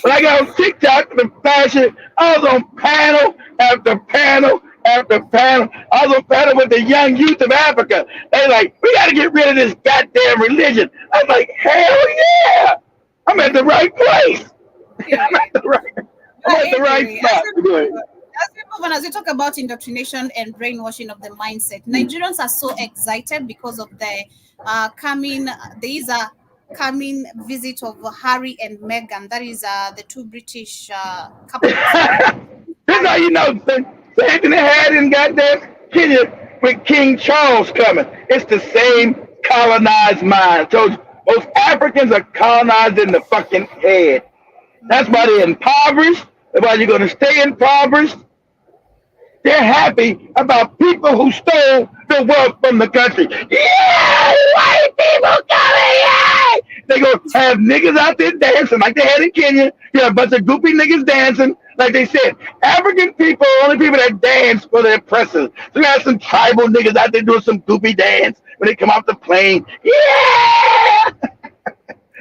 When I got on TikTok, the fashion, I was on panel after panel after panel. I was on panel with the young youth of Africa. They like, we got to get rid of this goddamn religion. I'm like, hell yeah. I'm at the right place. I'm at the right spot. As we talk about indoctrination and brainwashing of the mindset, Nigerians are so excited because of the coming. There is a upcoming visit of Harry and Meghan. That is the two British couples. That's how you know. Anthony had in goddamn Kenya with King Charles coming. It's the same colonized mind. So most Africans are colonized in the fucking head. That's why they're impoverished. That's why you're going to stay impoverished. They're happy about people who stole the wealth from the country. Yeah, white people coming, yeah! They're going to have niggas out there dancing like they had in Kenya. You have a bunch of goofy niggas dancing. Like they said, African people are only people that dance for their oppressors. So you have some tribal niggas out there doing some goofy dance when they come off the plane. Yeah!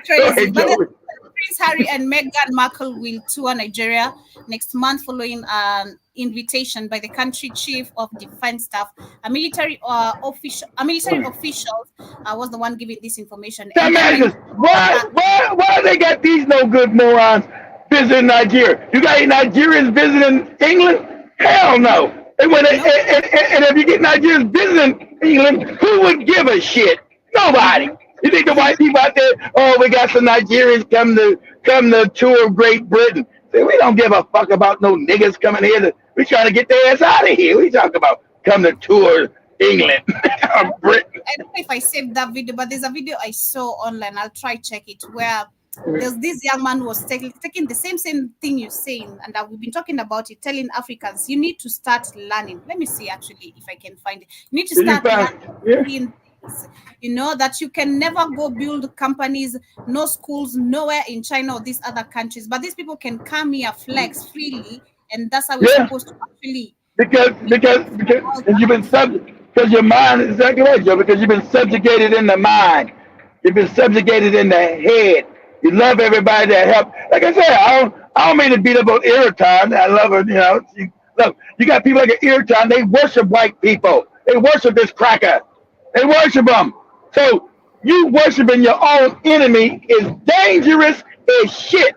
Crazy. But then Prince Harry and Meghan Markle will tour Nigeria next month following an invitation by the country chief of defense staff. A military official was the one giving this information. Why they got these no good morons visiting Nigeria? You got Nigerians visiting England? Hell no. And if you get Nigerians visiting England, who would give a shit? Nobody. You think the white people out there, oh, we got some Nigerians come to tour Great Britain. See, we don't give a fuck about no niggas coming here. We trying to get their ass out of here. We talking about come to tour England or Britain. I don't know if I saved that video, but there's a video I saw online. I'll try check it where there's this young man who was taking the same thing you're saying, and we've been talking about it, telling Africans you need to start learning. Let me see actually if I can find it. You need to start learning. You know that you can never go build companies, no schools, nowhere in China or these other countries. But these people can come here, flex freely, and that's how we're supposed to actually. Because you've been because your mind is exactly right, Joe. Because you've been subjugated in the mind, you've been subjugated in the head. You love everybody that help. Like I said, I don't mean to beat up on Irritan. I love her. You know, look, you got people like Irritan. They worship white people. They worship this cracker. They worship them. So you worshiping your own enemy is dangerous as shit.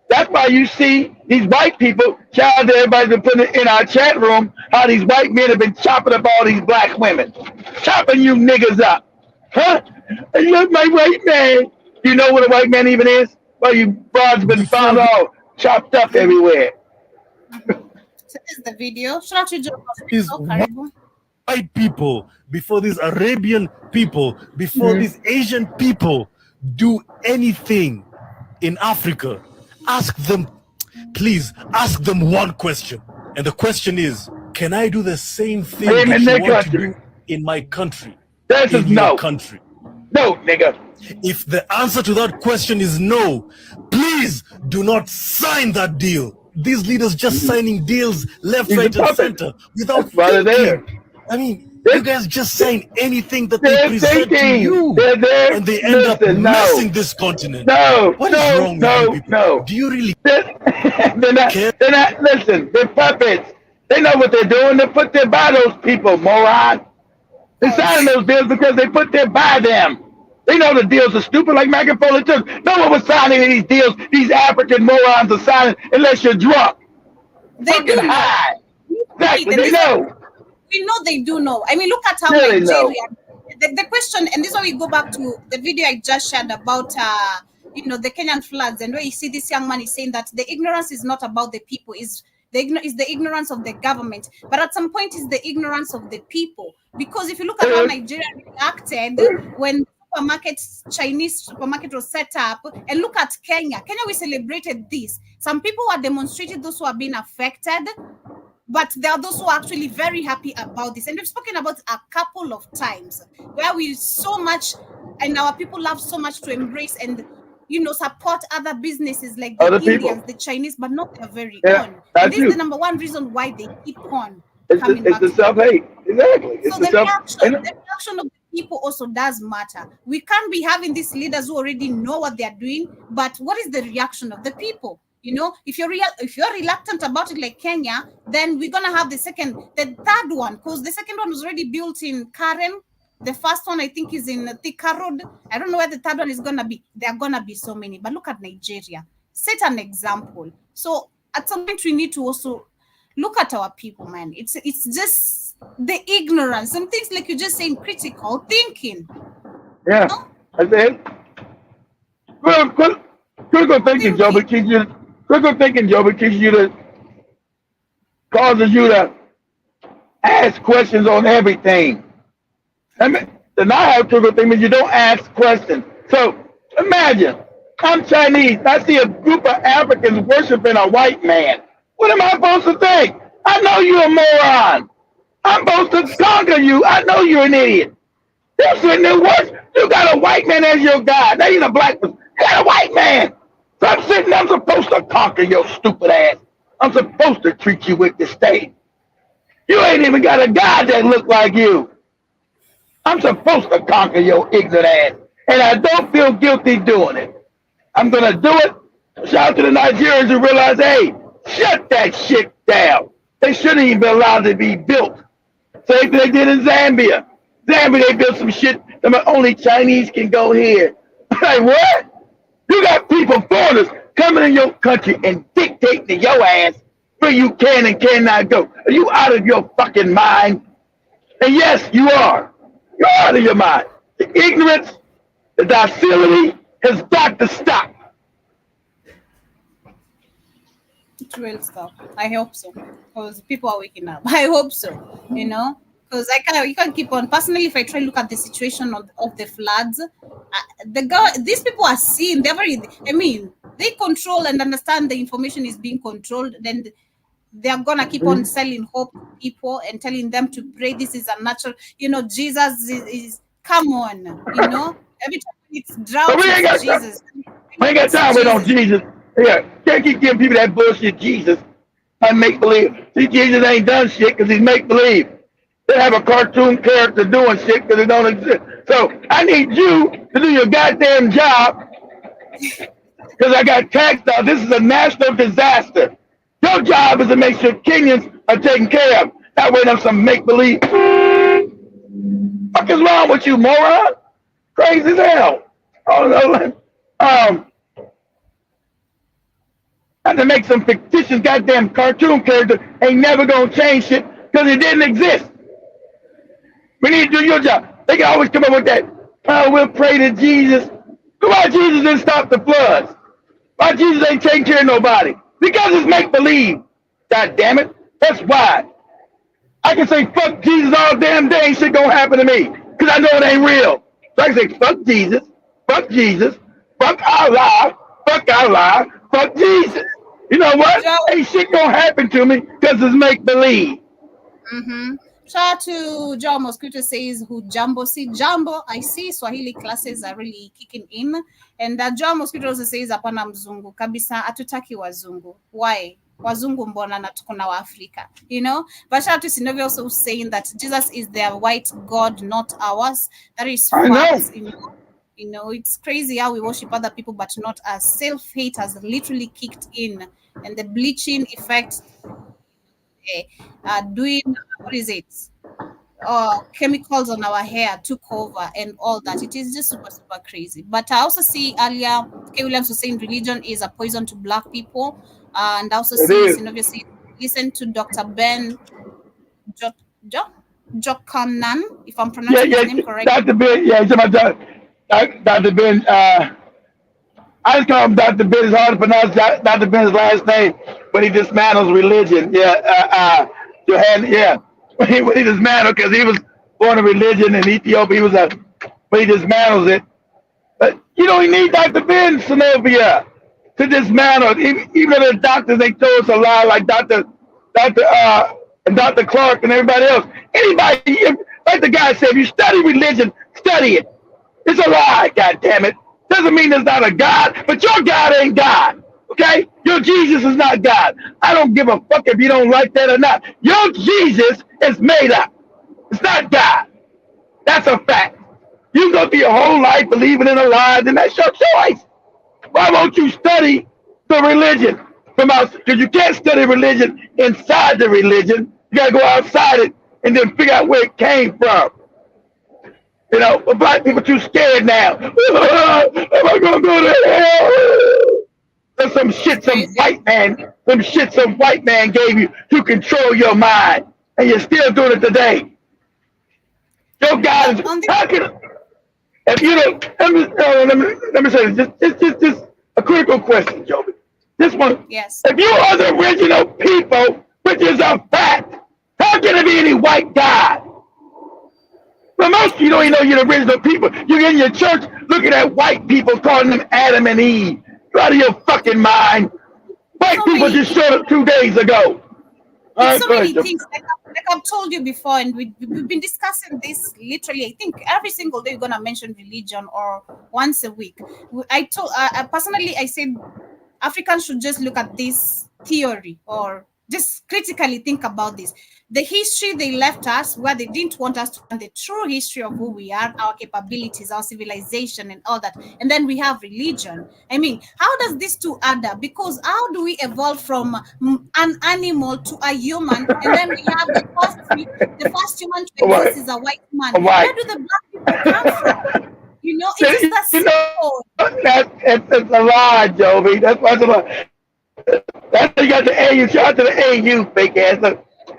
That's why you see these white people, shout out to everybody been putting it in our chat room, how these white men have been chopping up all these black women. Chopping you niggas up. Huh? And look, my white man. You know what a white man even is? Well, you broads been found all chopped up everywhere. So this is the video. Shout out to Joe. White people, before these Arabian people, before these Asian people do anything in Africa, please ask them one question. And the question is, can I do the same thing that you want to do in my country? In your country? No, nigga. If the answer to that question is no, please do not sign that deal. These leaders just signing deals left, right, and center without thinking. I mean, you guys just sign anything that they present to you, and they end up messing this continent. What is wrong with you people? Do you really they're not, listen, they're puppets. They know what they're doing. They put there by those people, moron. They're signing those deals because they put there by them. They know the deals are stupid, like Machiavelli took. No one was signing these deals. These African morons are signing unless you're drunk. They do high. Exactly, they know. We know they do know. I mean, look at how Nigeria. The question, and this is why we go back to the video I just shared about, the Kenyan floods, and where you see this young man is saying that the ignorance is not about the people, is the ignorance of the government. But at some point, it's the ignorance of the people. Because if you look at how Nigeria reacted when Chinese supermarket was set up, and look at Kenya. We celebrated this. Some people were demonstrating, those who are being affected. But there are those who are actually very happy about this. And we've spoken about a couple of times where we so much, and our people love so much to embrace and, support other businesses like the Indians, the Chinese, but not their very own. And this is the number one reason why they keep on coming back. It's the self-hate. Exactly. So the reaction of the people also does matter. We can't be having these leaders who already know what they're doing, but what is the reaction of the people? If you're reluctant about it like Kenya, then we're gonna have the third one, because the second one was already built in Karen. The first one I think is in Thika Road. I don't know where the third one is gonna be. There are gonna be so many, but look at Nigeria. Set an example. So at some point we need to also look at our people, man. It's just the ignorance and things like you're just saying, critical thinking. Yeah, that's it. Critical thinking, Joe, teaches you to causes you to ask questions on everything. I mean, the not have critical thinking means you don't ask questions. So imagine I'm Chinese. I see a group of Africans worshiping a white man. What am I supposed to think? I know you're a moron. I'm supposed to conquer you. I know you're an idiot. They're sitting there worshiping. You got a white man as your God. That ain't a black person. You got a white man. So I'm sitting there. I'm supposed to conquer your stupid ass. I'm supposed to treat you with disdain. You ain't even got a God that look like you. I'm supposed to conquer your ignorant ass. And I don't feel guilty doing it. I'm going to do it. Shout out to the Nigerians who realize, hey, shut that shit down. They shouldn't even be allowed to be built. Same thing they did in Zambia. Zambia, they built some shit that only Chinese can go here. Like, what? You got people, foreigners, coming in your country and dictating to your ass where you can and cannot go. Are you out of your fucking mind? And yes, you are. You're out of your mind. The ignorance, the docility has got to stop. It will stop. I hope so. Because people are waking up. I hope so. You know? Because you can't keep on. Personally, if I try to look at the situation of the floods, these people are seeing. They control and understand the information is being controlled. Then they're gonna keep on selling hope to people and telling them to pray. This is a natural. Jesus is come on. Every time it's drought, it's Jesus. We ain't got time with on Jesus. Yeah, can't keep giving people that bullshit Jesus and make believe. See, Jesus ain't done shit because he's make believe. They have a cartoon character doing shit because it don't exist. So I need you to do your goddamn job because I got taxed out. This is a national disaster. Your job is to make sure Kenyans are taken care of. That way there's some make-believe. What is wrong with you, moron? Crazy as hell. Had to make some fictitious goddamn cartoon character ain't never gonna change shit because it didn't exist. We need to do your job. They can always come up with that. Oh, we'll pray to Jesus. Why Jesus didn't stop the floods? Why Jesus ain't taking care of nobody? Because it's make-believe. God damn it. That's why. I can say fuck Jesus all damn day, ain't shit gonna happen to me. Because I know it ain't real. So I can say fuck Jesus, fuck Allah, fuck Jesus. You know what? Ain't shit gonna happen to me because it's make-believe. Shout out to Joe Mosquito says, Hujambo. See, Jambo, I see Swahili classes are really kicking in. And Joe Mosquito also says, Apana mzungu. Kabisa, atutaki wazungu. Why? Wazungu mbona na tuko na wa Africa. But shout out to Sinovia also saying that Jesus is their white God, not ours. That is facts. It's crazy how we worship other people, but not us. Self-hate has literally kicked in. And the bleaching effect doing chemicals on our hair took over and all that. It is just super crazy. But I also see earlier K. Williams was saying religion is a poison to black people, and I also see Sinovia listen to Dr. Ben Jokanan, if I'm pronouncing his name correctly. Dr. Ben, it's about Dr. Ben. I just call him Dr. Ben. It's hard to pronounce Dr. Ben's last name when he dismantles religion. When he dismantled, because he was born a religion in Ethiopia, but he dismantles it. But you don't need Dr. Ben Sinovia to dismantle it. Even though the doctors, they told us a lie, like Dr. Clark and everybody else. Anybody, like the guy said, if you study religion, study it. It's a lie, goddammit. Doesn't mean there's not a God, but your God ain't God. Okay? Your Jesus is not God. I don't give a fuck if you don't like that or not. Your Jesus is made up. It's not God. That's a fact. You can go through your whole life believing in a lie, then that's your choice. Why won't you study the religion from us? Because you can't study religion inside the religion. You got to go outside it and then figure out where it came from. But black people too scared now. Am I going to go to hell? There's some shit some white man gave you to control your mind. And you're still doing it today. Your God is... If you don't, let me say this, just a critical question, Joby. This one, Yes. if you are the original people, which is a fact, how can there be any white God? But most of you don't even know you're the original people. You're in your church looking at white people, calling them Adam and Eve. You're out of your fucking mind. White people just showed up 2 days ago. It's so many things. Like I've told you before, and we've been discussing this literally. I think every single day we're gonna mention religion, or once a week. I personally, I said Africans should just look at this theory, or just critically think about this. The history they left us, where they didn't want us to learn the true history of who we are, our capabilities, our civilization, and all that. And then we have religion. I mean, how does this two add up? Because how do we evolve from an animal to a human? And then we have the first human to exist is a white man. Where do the black people come from? You know, it's just that simple. It's a lie, Joby. That's why it's a lie. That's why you got the AU. Shout out to the AU, fake ass.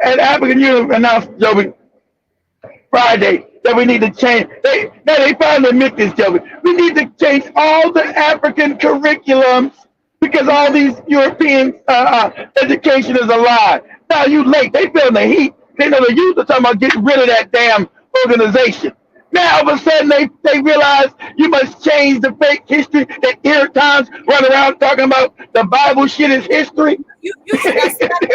And African Union announced, Joby, Friday, that we need to change. They finally admit this, Joby. We need to change all the African curriculums because all these European education is a lie. Now you late. They feel the heat. They know the youth are talking about getting rid of that damn organization. Now all of a sudden they realize you must change the fake history that Eric Times run around talking about the Bible shit is history. You should have started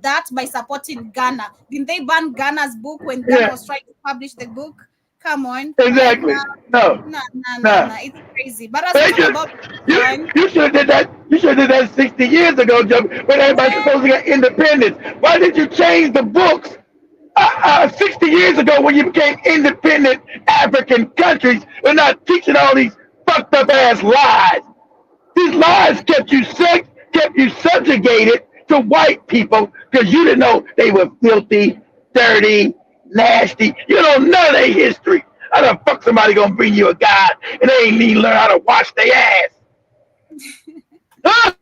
that by supporting Ghana. Didn't they ban Ghana's book when Ghana was trying to publish the book? Come on. Exactly. No. It's crazy. But I was about you should have did that. You should have did that 60 years ago, Joe, when everybody's supposed to get independence. Why did you change the books 60 years ago when you became independent African countries? We're not teaching all these fucked up ass lies. These lies kept you sick, kept you subjugated to white people because you didn't know they were filthy, dirty, nasty. You don't know their history. How the fuck somebody gonna bring you a God and they ain't even learn how to wash their ass? Huh?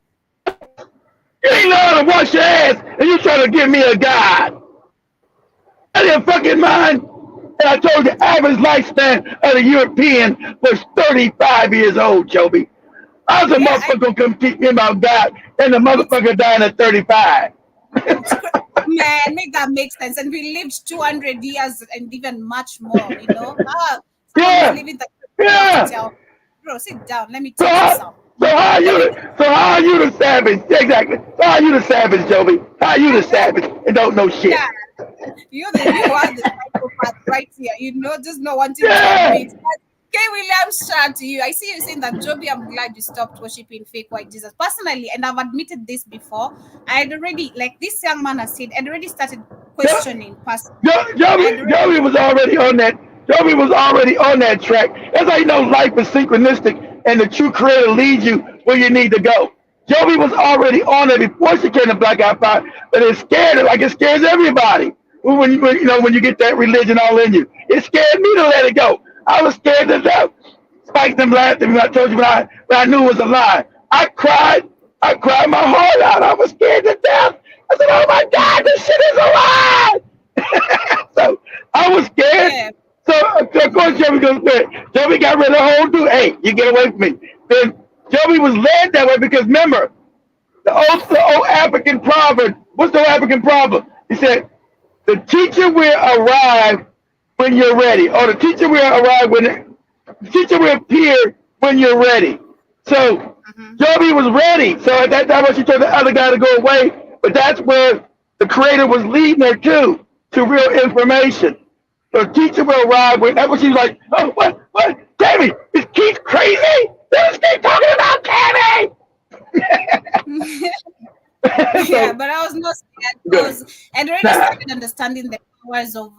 You ain't learn how to wash your ass and you trying to give me a God. Out of your fucking mind. And I told you, average lifespan of a European was 35 years old, Joby. How's a motherfucker gonna come teach me about God and the motherfucker dying at 35? Man, make that make sense. And we lived 200 years and even much more, you know? Bro, sit down. Let me tell you something. So how are you the savage? Exactly. So how are you the savage, Joby? How are you the savage and don't know shit? Yeah. You are the psychopath right here. You know, just not wanting to admit. K. Williams, shout out to you. I see you saying that, Joby, I'm glad you stopped worshiping fake white Jesus. Personally, and I've admitted this before, I had already, like this young man has said, I'd already started questioning. Joby was already on that. Joby was already on that track. That's how you know life is synchronistic and the true creator leads you where you need to go. Joby was already on it before she came to Black Eyed Fire, but it scared her like it scares everybody. When you get that religion all in you, it scared me to let it go. I was scared to death. Spike them laughed at me. I told you when I knew it was a lie. I cried my heart out. I was scared to death. I said, "Oh my God, this shit is a lie!" So I was scared. Yeah. So of course Joby goes there. Joby got rid of the whole dude. Hey, you get away from me. Then Joby was led that way because remember the old African proverb. What's the old African proverb? He said, "The teacher will arrive when you're ready," or the teacher will appear when you're ready. So Joby was ready. So at that time, she told the other guy to go away. But that's where the creator was leading her to real information. So the teacher will arrive when. That's what she was like. Oh, what? Tammy, is Keith crazy? Let's keep talking about Tammy. Yeah, but I was not scared because I'd already started understanding the powers of,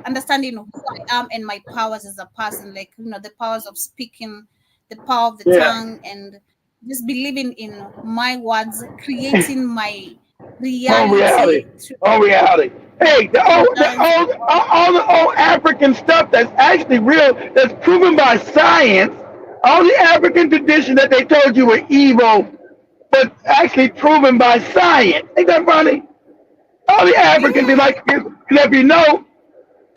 understanding who I am and my powers as a person, like, the powers of speaking, the power of the tongue, and just believing in my words, creating my reality. On reality. Hey, all the old African stuff that's actually real, that's proven by science, all the African traditions that they told you were evil, but actually proven by science. Ain't that funny? All the Africans, if you know,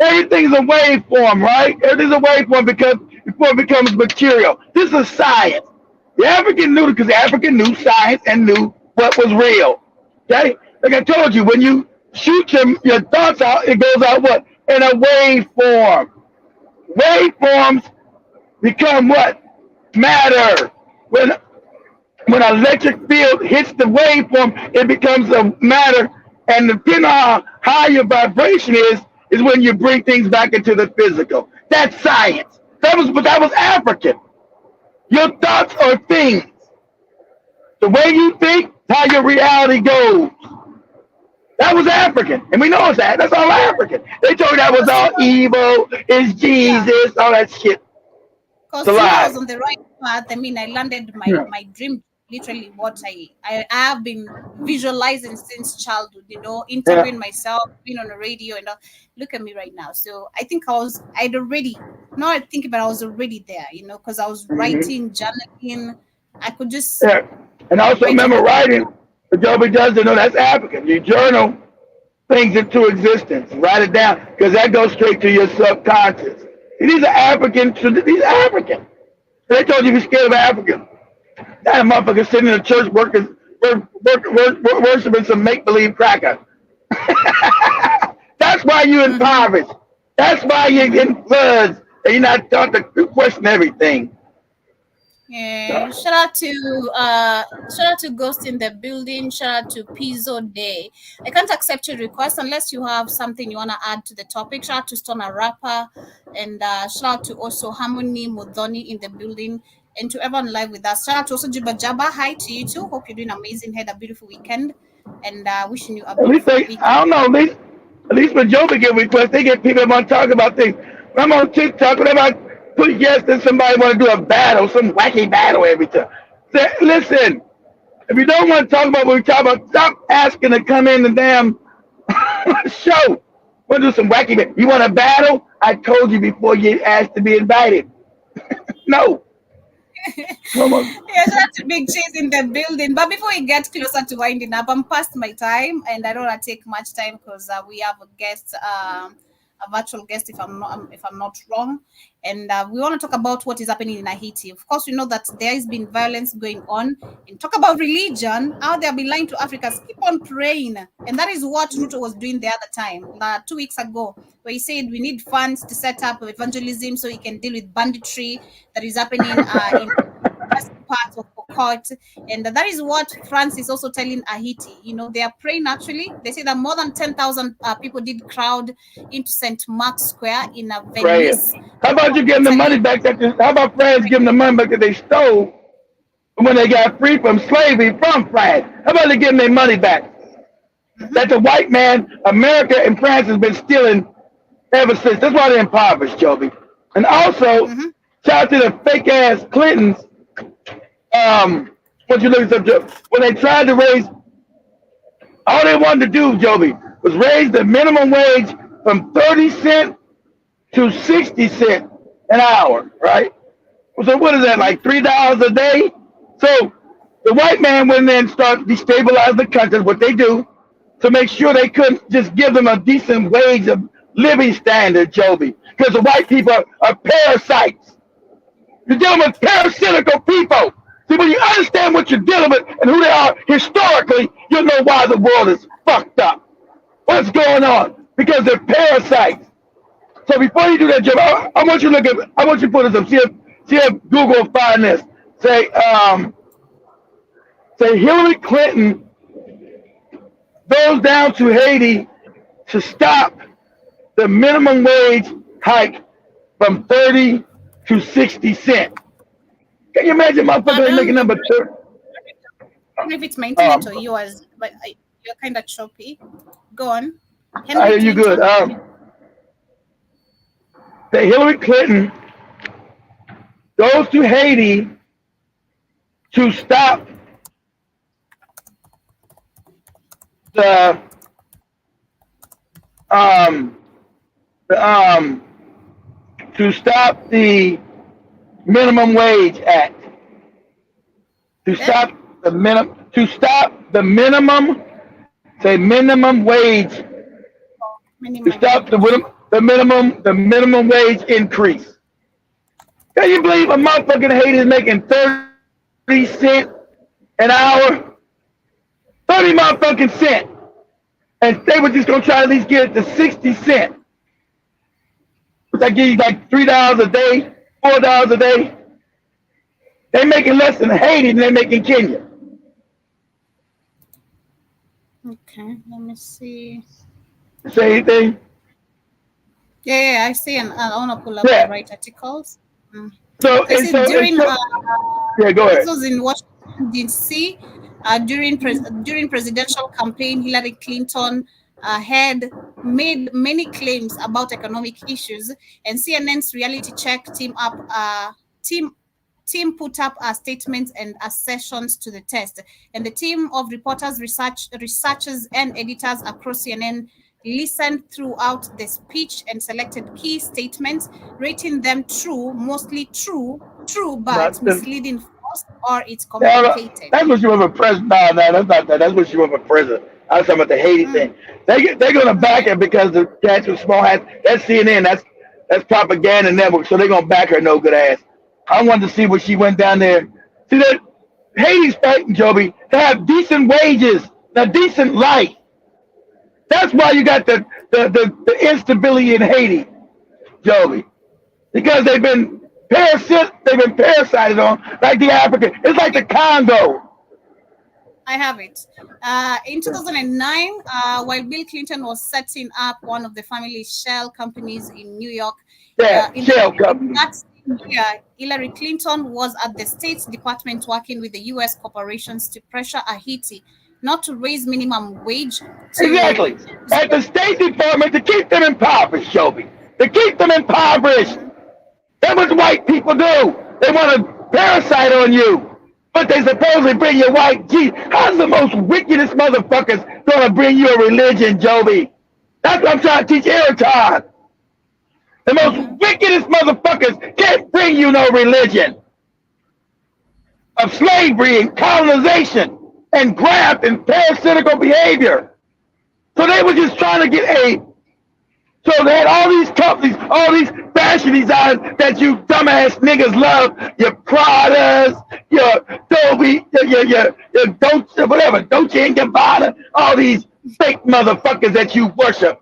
Everything's a waveform, right? Everything's a waveform because before it becomes material. This is science. The African knew because the African knew science and knew what was real. Okay? Like I told you, when you shoot your thoughts out, it goes out what? In a waveform. Waveforms become what? Matter. When an electric field hits the waveform, it becomes a matter. And depending on how high your vibration is when you bring things back into the physical. That's science. That was African. Your thoughts are things. The way you think, how your reality goes. That was African. And we know it's that. That's all African. They told you that was all evil, it's Jesus, all that shit. Because I was on the right path. I mean, I landed my dream, literally what I have been visualizing since childhood, you know, interviewing myself, being on the radio, and look at me right now. So I think I was already there, you know, because I was writing, journaling. I could just and also remember writing. The Joby does know that's African. You journal things into existence, write it down, because that goes straight to your subconscious. And these are African. These are African. They told you to be scared of Africans. That motherfucker sitting in the church worshiping some make-believe cracker. That's why you're impoverished. That's why you're getting floods and you're not taught to question everything. Yeah, shout out to Ghost in the building. Shout out to Pizzo Day. I can't accept your request unless you have something you want to add to the topic. Shout out to Stoner Rapper, and shout out to also Harmony Mudhoni in the building, and to everyone live with us. Shout out to also Juba Jabba. Hi to you too. Hope you're doing amazing. Had a beautiful weekend, and wishing you a beautiful weekend. I don't know. At least when Joby get requests, they get people that want to talk about things. I'm on TikTok, whenever I put yes, then somebody want to do a battle, some wacky battle every time. Say, listen, if you don't want to talk about what we talk about, stop asking to come in the damn show. Want to do some wacky battle? You want a battle? I told you before you asked to be invited. No. Yes, that's a big change in the building. But before we get closer to winding up, I'm past my time, and I don't want to take much time because we have a guest, a virtual guest, if I'm not wrong, and we want to talk about what is happening in Haiti. Of course, we know that there has been violence going on, and talk about religion. How they have been lying to Africans. Keep on praying, and that is what Ruto was doing the other time, 2 weeks ago, where he said we need funds to set up evangelism so he can deal with banditry that is happening in parts of Pokot. And that is what France is also telling Haiti. You know, they are praying actually. They say that more than 10,000 people did crowd into St. Mark's Square in Venice. How about you giving the money back? How about France giving the money back that they stole when they got free from slavery from France? How about they giving their money back? That the white man, America and France has been stealing ever since. That's why they're impoverished, Joby. And also, shout out to the fake ass Clintons. What you looking up, when they tried to raise, all they wanted to do, Joby, was raise the minimum wage from 30 cents to 60 cents an hour, right? So what is that, like $3 a day? So the white man went in there and started to destabilize the country, what they do, to make sure they couldn't just give them a decent wage of living standard, Joby, because the white people are parasites. You're dealing with parasitical people. See, when you understand what you're dealing with and who they are historically, you'll know why the world is fucked up. What's going on? Because they're parasites. So before you do that, Jim, I want you to look at. I want you to put this up. See if Google will find this. Say Hillary Clinton goes down to Haiti to stop the minimum wage hike from 30 to 60 cents. Can you imagine motherfuckers making number 30? I don't know if it's my internet or yours, but you're kind of choppy. Go on. I hear you good. That Hillary Clinton goes to Haiti to stop the Minimum Wage Act. To stop the minimum wage. To stop the the minimum wage increase. Can you believe a motherfucking Haiti is making 30 cents an hour? 30 motherfucking cents. And they were just gonna try to at least get it to 60 cents. Which I give you like $3 a day, $4 a day. They making less in Haiti than they make in Kenya. Okay, let me see. Say anything? Yeah, I see, and I want to pull up Yeah. the right articles. So, I see during yeah, go ahead. this was in Washington D.C. During presidential campaign, Hillary Clinton had made many claims about economic issues, and CNN's reality check team put up statements and assertions to the test, and the team of reporters, researchers, and editors across CNN listened throughout the speech and selected key statements, rating them true, mostly true, but misleading, false, or it's complicated. That's what you want for president. No, that's not that. That's what you want for president. I was talking about the Haiti thing. They're gonna back it because the cats with small hats. That's CNN. That's propaganda network. So they're gonna back her no good ass. I wanted to see what she went down there. See that Haiti's fighting, Joby, to have decent wages, a decent life. That's why you got the instability in Haiti, Joby, because they've been parasited on like the African. It's like the Congo. I have it. In 2009, while Bill Clinton was setting up one of the family's shell companies in New York, shell company. That year, Hillary Clinton was at the State Department working with the U.S. corporations to pressure Haiti not to raise minimum wage. Exactly. At the State Department to keep them impoverished, Joby. To keep them impoverished. That's what white people do. They want to parasite on you. But they supposedly bring you white Jesus. How's the most wickedest motherfuckers gonna bring you a religion, Joby? That's what I'm trying to teach Eriton. The most wickedest motherfuckers can't bring you no religion of slavery and colonization and graft and parasitical behavior. So they were just trying to get so they had all these companies, all these fashion designs that you dumbass niggas love, your Pradas, your Dolby, your Dolce, whatever, Dolce and Gabbana, all these fake motherfuckers that you worship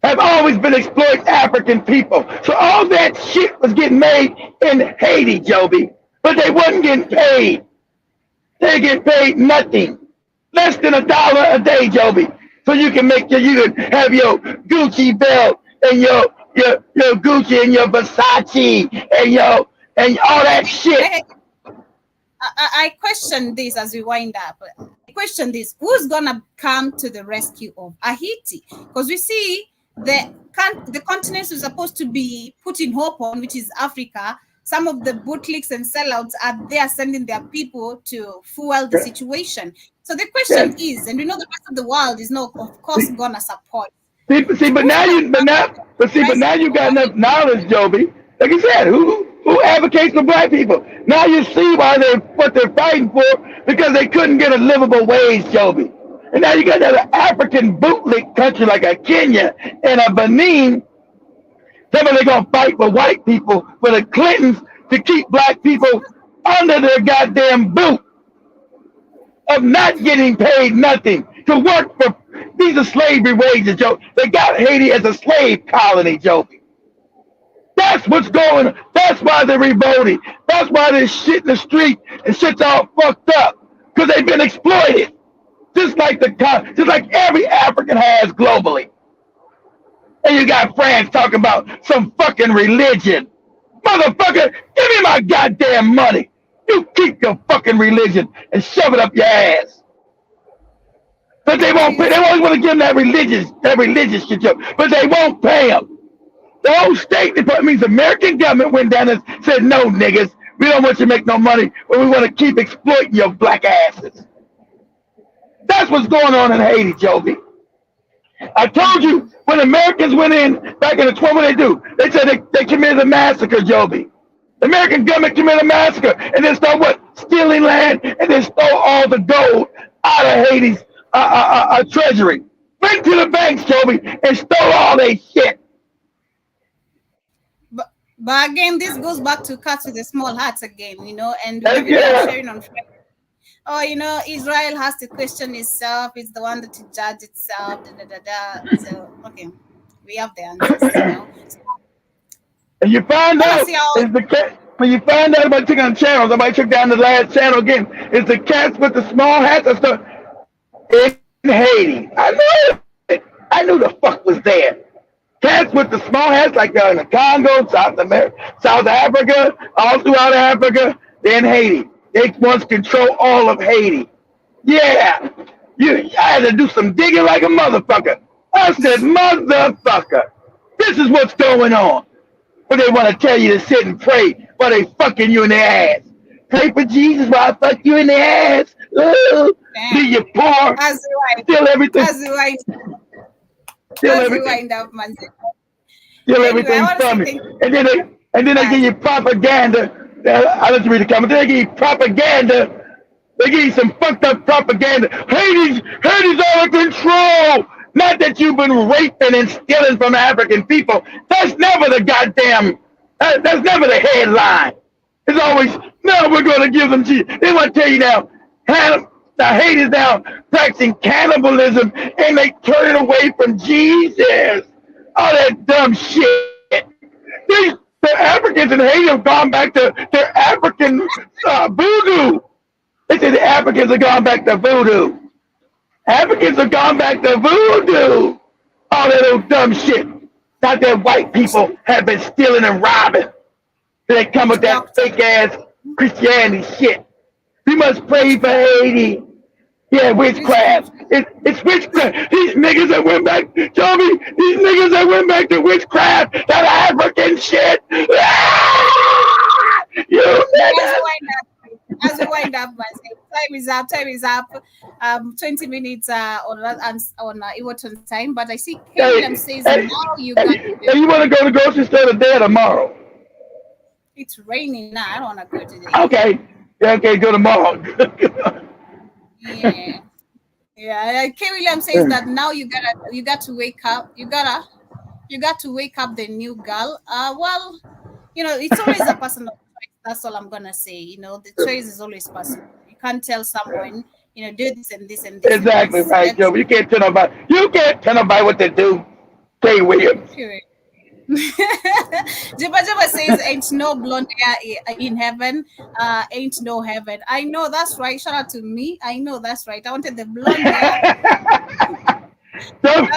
have always been exploiting African people. So all that shit was getting made in Haiti, Joby, but they wasn't getting paid. They get paid nothing, less than $1 a day, Joby. So you can have your Gucci belt and your Gucci and your Versace and all that shit. I question this as we wind up. I question this: who's gonna come to the rescue of Haiti? Because we see the continent is supposed to be putting hope on, which is Africa. Some of the bootlicks and sellouts are there sending their people to fuel the situation. So the question is, and we know the rest of the world is not, of course, gonna support. But now you got enough knowledge, Joby. Like you said, who advocates for black people? Now you see what they're fighting for, because they couldn't get a livable wage, Joby. And now you got another African bootlick country like a Kenya and a Benin. They're gonna fight for white people, for the Clintons, to keep black people under their goddamn boot of not getting paid nothing, to work for. These are slavery wages, Joe. They got Haiti as a slave colony, Joby. That's what's going on. That's why they're revolting. That's why there's shit in the street and shit's all fucked up, because they've been exploited, just like every African has globally. And you got France talking about some fucking religion. Motherfucker, give me my goddamn money. You keep your fucking religion and shove it up your ass. But they won't pay. They always want to give them that religious shit, but they won't pay them. The whole State Department, means the American government went down and said, no, niggas, we don't want you to make no money, but we want to keep exploiting your black asses. That's what's going on in Haiti, Joby. I told you, when Americans went in back in the 12th, what they do? They said they committed a massacre, Joby. The American government committed a massacre and then started stealing land, and then stole all the gold out of Haiti's treasury. went to the banks, Joby, and stole all their shit. But again, this goes back to cats with the small hearts again, and Yeah. sharing on Friday. Oh, Israel has to question itself. It's the one that to judge itself. So, okay, we have the answers. And you find out is the cat. When you find out about checking on channels, somebody took down the last channel again. It's the cats with the small hats and stuff in Haiti. I knew it. I knew the fuck was there. Cats with the small hats, like they're in the Congo, South America, South Africa, all throughout Africa, they're in Haiti. They once control all of Haiti. Yeah. I had to do some digging like a motherfucker. I said, motherfucker, this is what's going on. But they want to tell you to sit and pray while they fucking you in the ass. Pray for Jesus while I fuck you in the ass. Ooh. Be you poor. Steal everything. Steal everything. Steal everything from me. And then they give you propaganda. I let you read the comments. They give you propaganda. They give you some fucked up propaganda. Haiti's out of control. Not that you've been raping and stealing from African people. That's never the goddamn. That's never the headline. It's always, no, we're going to give them Jesus. They want to tell you now, Haiti's now practicing cannibalism and they turn away from Jesus. All that dumb shit. The Africans in Haiti have gone back to their African voodoo. They say the Africans have gone back to voodoo. Africans have gone back to voodoo. All that old dumb shit. Not that white people have been stealing and robbing. They come with that fake ass Christianity shit. We must pray for Haiti. Yeah, witchcraft. It's witchcraft. These niggas that went back, Joby, these niggas that went back to witchcraft, that African shit. Ah! You niggas. As we wind up, time is up. 20 minutes on Iwoton time, but I see Caleb says now you got to do. You want to go to the grocery store today or tomorrow? It's raining now. I don't want to go today. Okay. Yeah, okay, go tomorrow. Yeah. K. William says that now you got to wake up. You got to wake up the new girl. Well, it's always a personal choice. That's all I'm gonna say. The choice is always personal. You can't tell someone, do this and this and this. Exactly and this. right, Joe. You can't tell nobody. You can't tell nobody what to do. K. Williams. Jabba says, "Ain't no blonde hair in heaven. Ain't no heaven." I know that's right. Shout out to me. I know that's right. I wanted the blonde hair. Don't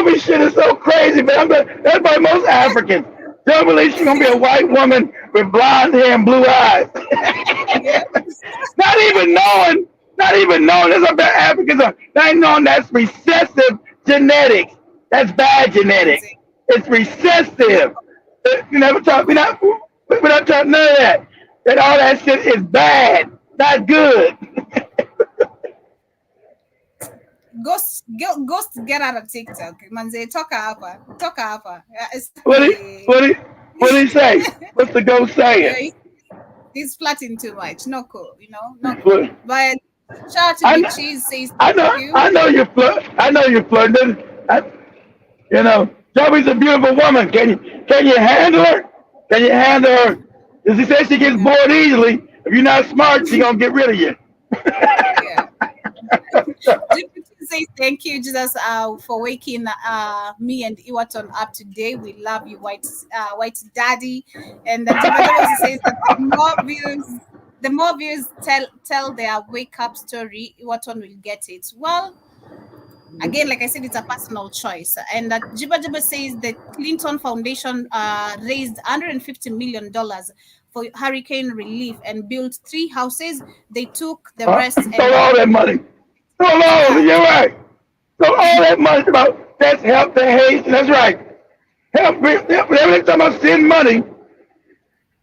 be shit is so crazy, man. That's by most Africans. Don't believe she's gonna be a white woman with blonde hair and blue eyes. Not even knowing. There's a bad Africans are not knowing that's recessive genetics. That's bad genetics. It's recessive. We're not talking none of that. That all that shit is bad, not good. Ghost, get out of TikTok. Manze, talk up. What did he say? What's the ghost saying? He's flatting too much. No cool, not cool. But shout out to Cheese says I know you're flirting. Joby's a beautiful woman. Can you handle her? Can you handle her? As he says, she gets bored easily. If you're not smart, she's gonna get rid of you. Yeah. Say thank you, Jesus, for waking me and Iwaton up today. We love you, white daddy. And the says that the more views tell their wake up story, Iwaton will get it. Well, again, like I said, it's a personal choice. And that Jiba says the Clinton Foundation raised $150 million for hurricane relief and built 3 houses. They took the rest. Stole all that money. You're right. So all that money that's help the Haitians. That's right. Every time I send money,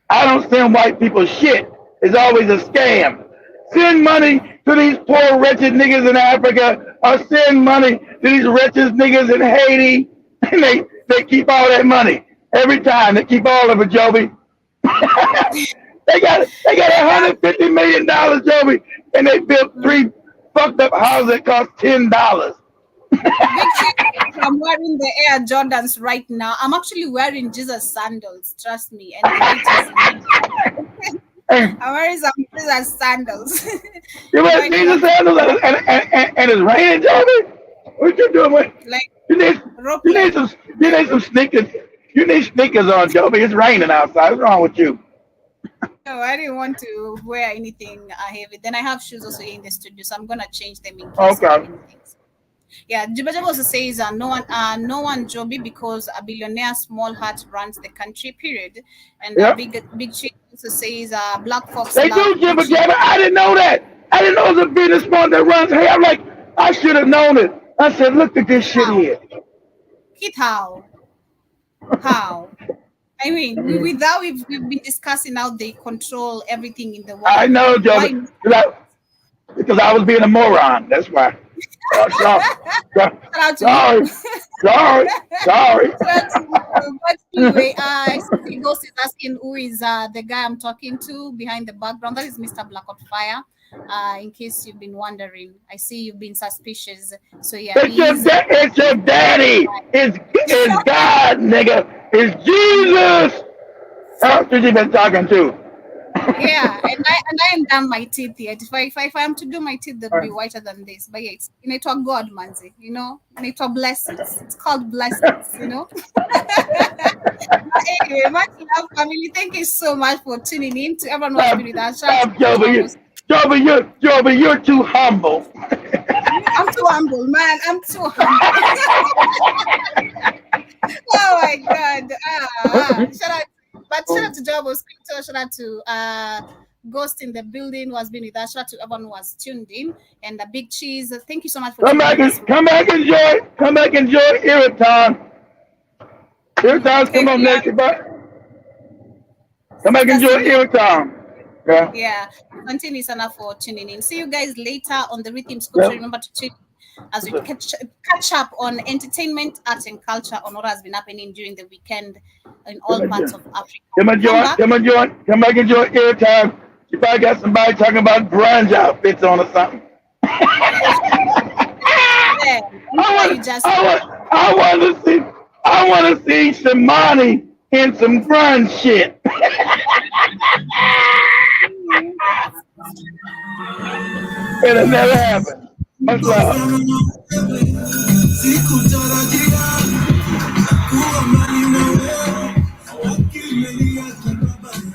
I don't send white people shit. It's always a scam. Send money to these poor wretched niggas in Africa, or send money to these wretched niggas in Haiti, and they keep all that money every time. They keep all of it, Joby. They got $150 million, Joby, and they built fucked up house that cost $10. I'm wearing the Air Jordans right now. I'm actually wearing Jesus sandals, trust me. And I'm wearing some Jesus sandals. You wear Jesus sandals and it's raining, Joby? What you doing? Like You need some sneakers. You need sneakers on, Joby. It's raining outside. What's wrong with you? No, I didn't want to wear anything heavy. Then I have shoes also in the studio, so I'm gonna change them in case of anything. Yeah, Juba also says no one Joby, because a billionaire small heart runs the country, period. And big chick also says black folks. They do, Jibba Jabba. I didn't know that. I didn't know it was a businessman that runs. Hey, I'm like, I should have known it. I said, look at this shit here. Kid, how? I mean, without we've been discussing how they control everything in the world. I know, Joby. Because I was being a moron. That's why. Sorry. But anyway, I see Ghost is asking who is the guy I'm talking to behind the background. That is Mr. Blackout Fire. In case you've been wondering, I see you've been suspicious. So yeah, it's your daddy. It's God, nigga. It's Jesus. That's who you been talking to. Yeah, and I ain't done my teeth yet. If I am to do my teeth, they'll be whiter than this. But yeah, it's God, manzi, blessings. It's called blessings, But anyway, much love, family. Thank you so much for tuning in. To everyone who has been with us. Joby, you're too humble. I'm too humble, man. I'm too humble. Oh my God. Shout out. But shout out to Jobo Scriptor, shout out to Ghost in the building who has been with us, shout out to everyone who has tuned in, and the Big Cheese. Thank you so much for come back, enjoy Irriton. Irriton's come on next, but come back, enjoy Irriton. Yeah. Continue Sana for tuning in. See you guys later on the Rhythm Scope. Remember to tune as we catch up on entertainment, arts, and culture on what has been happening during the weekend in all parts of Africa. Come back and join Airtime. You probably got somebody talking about grunge outfits on or something. I want to see Shamani in some grunge shit. It'll never happen. Much love.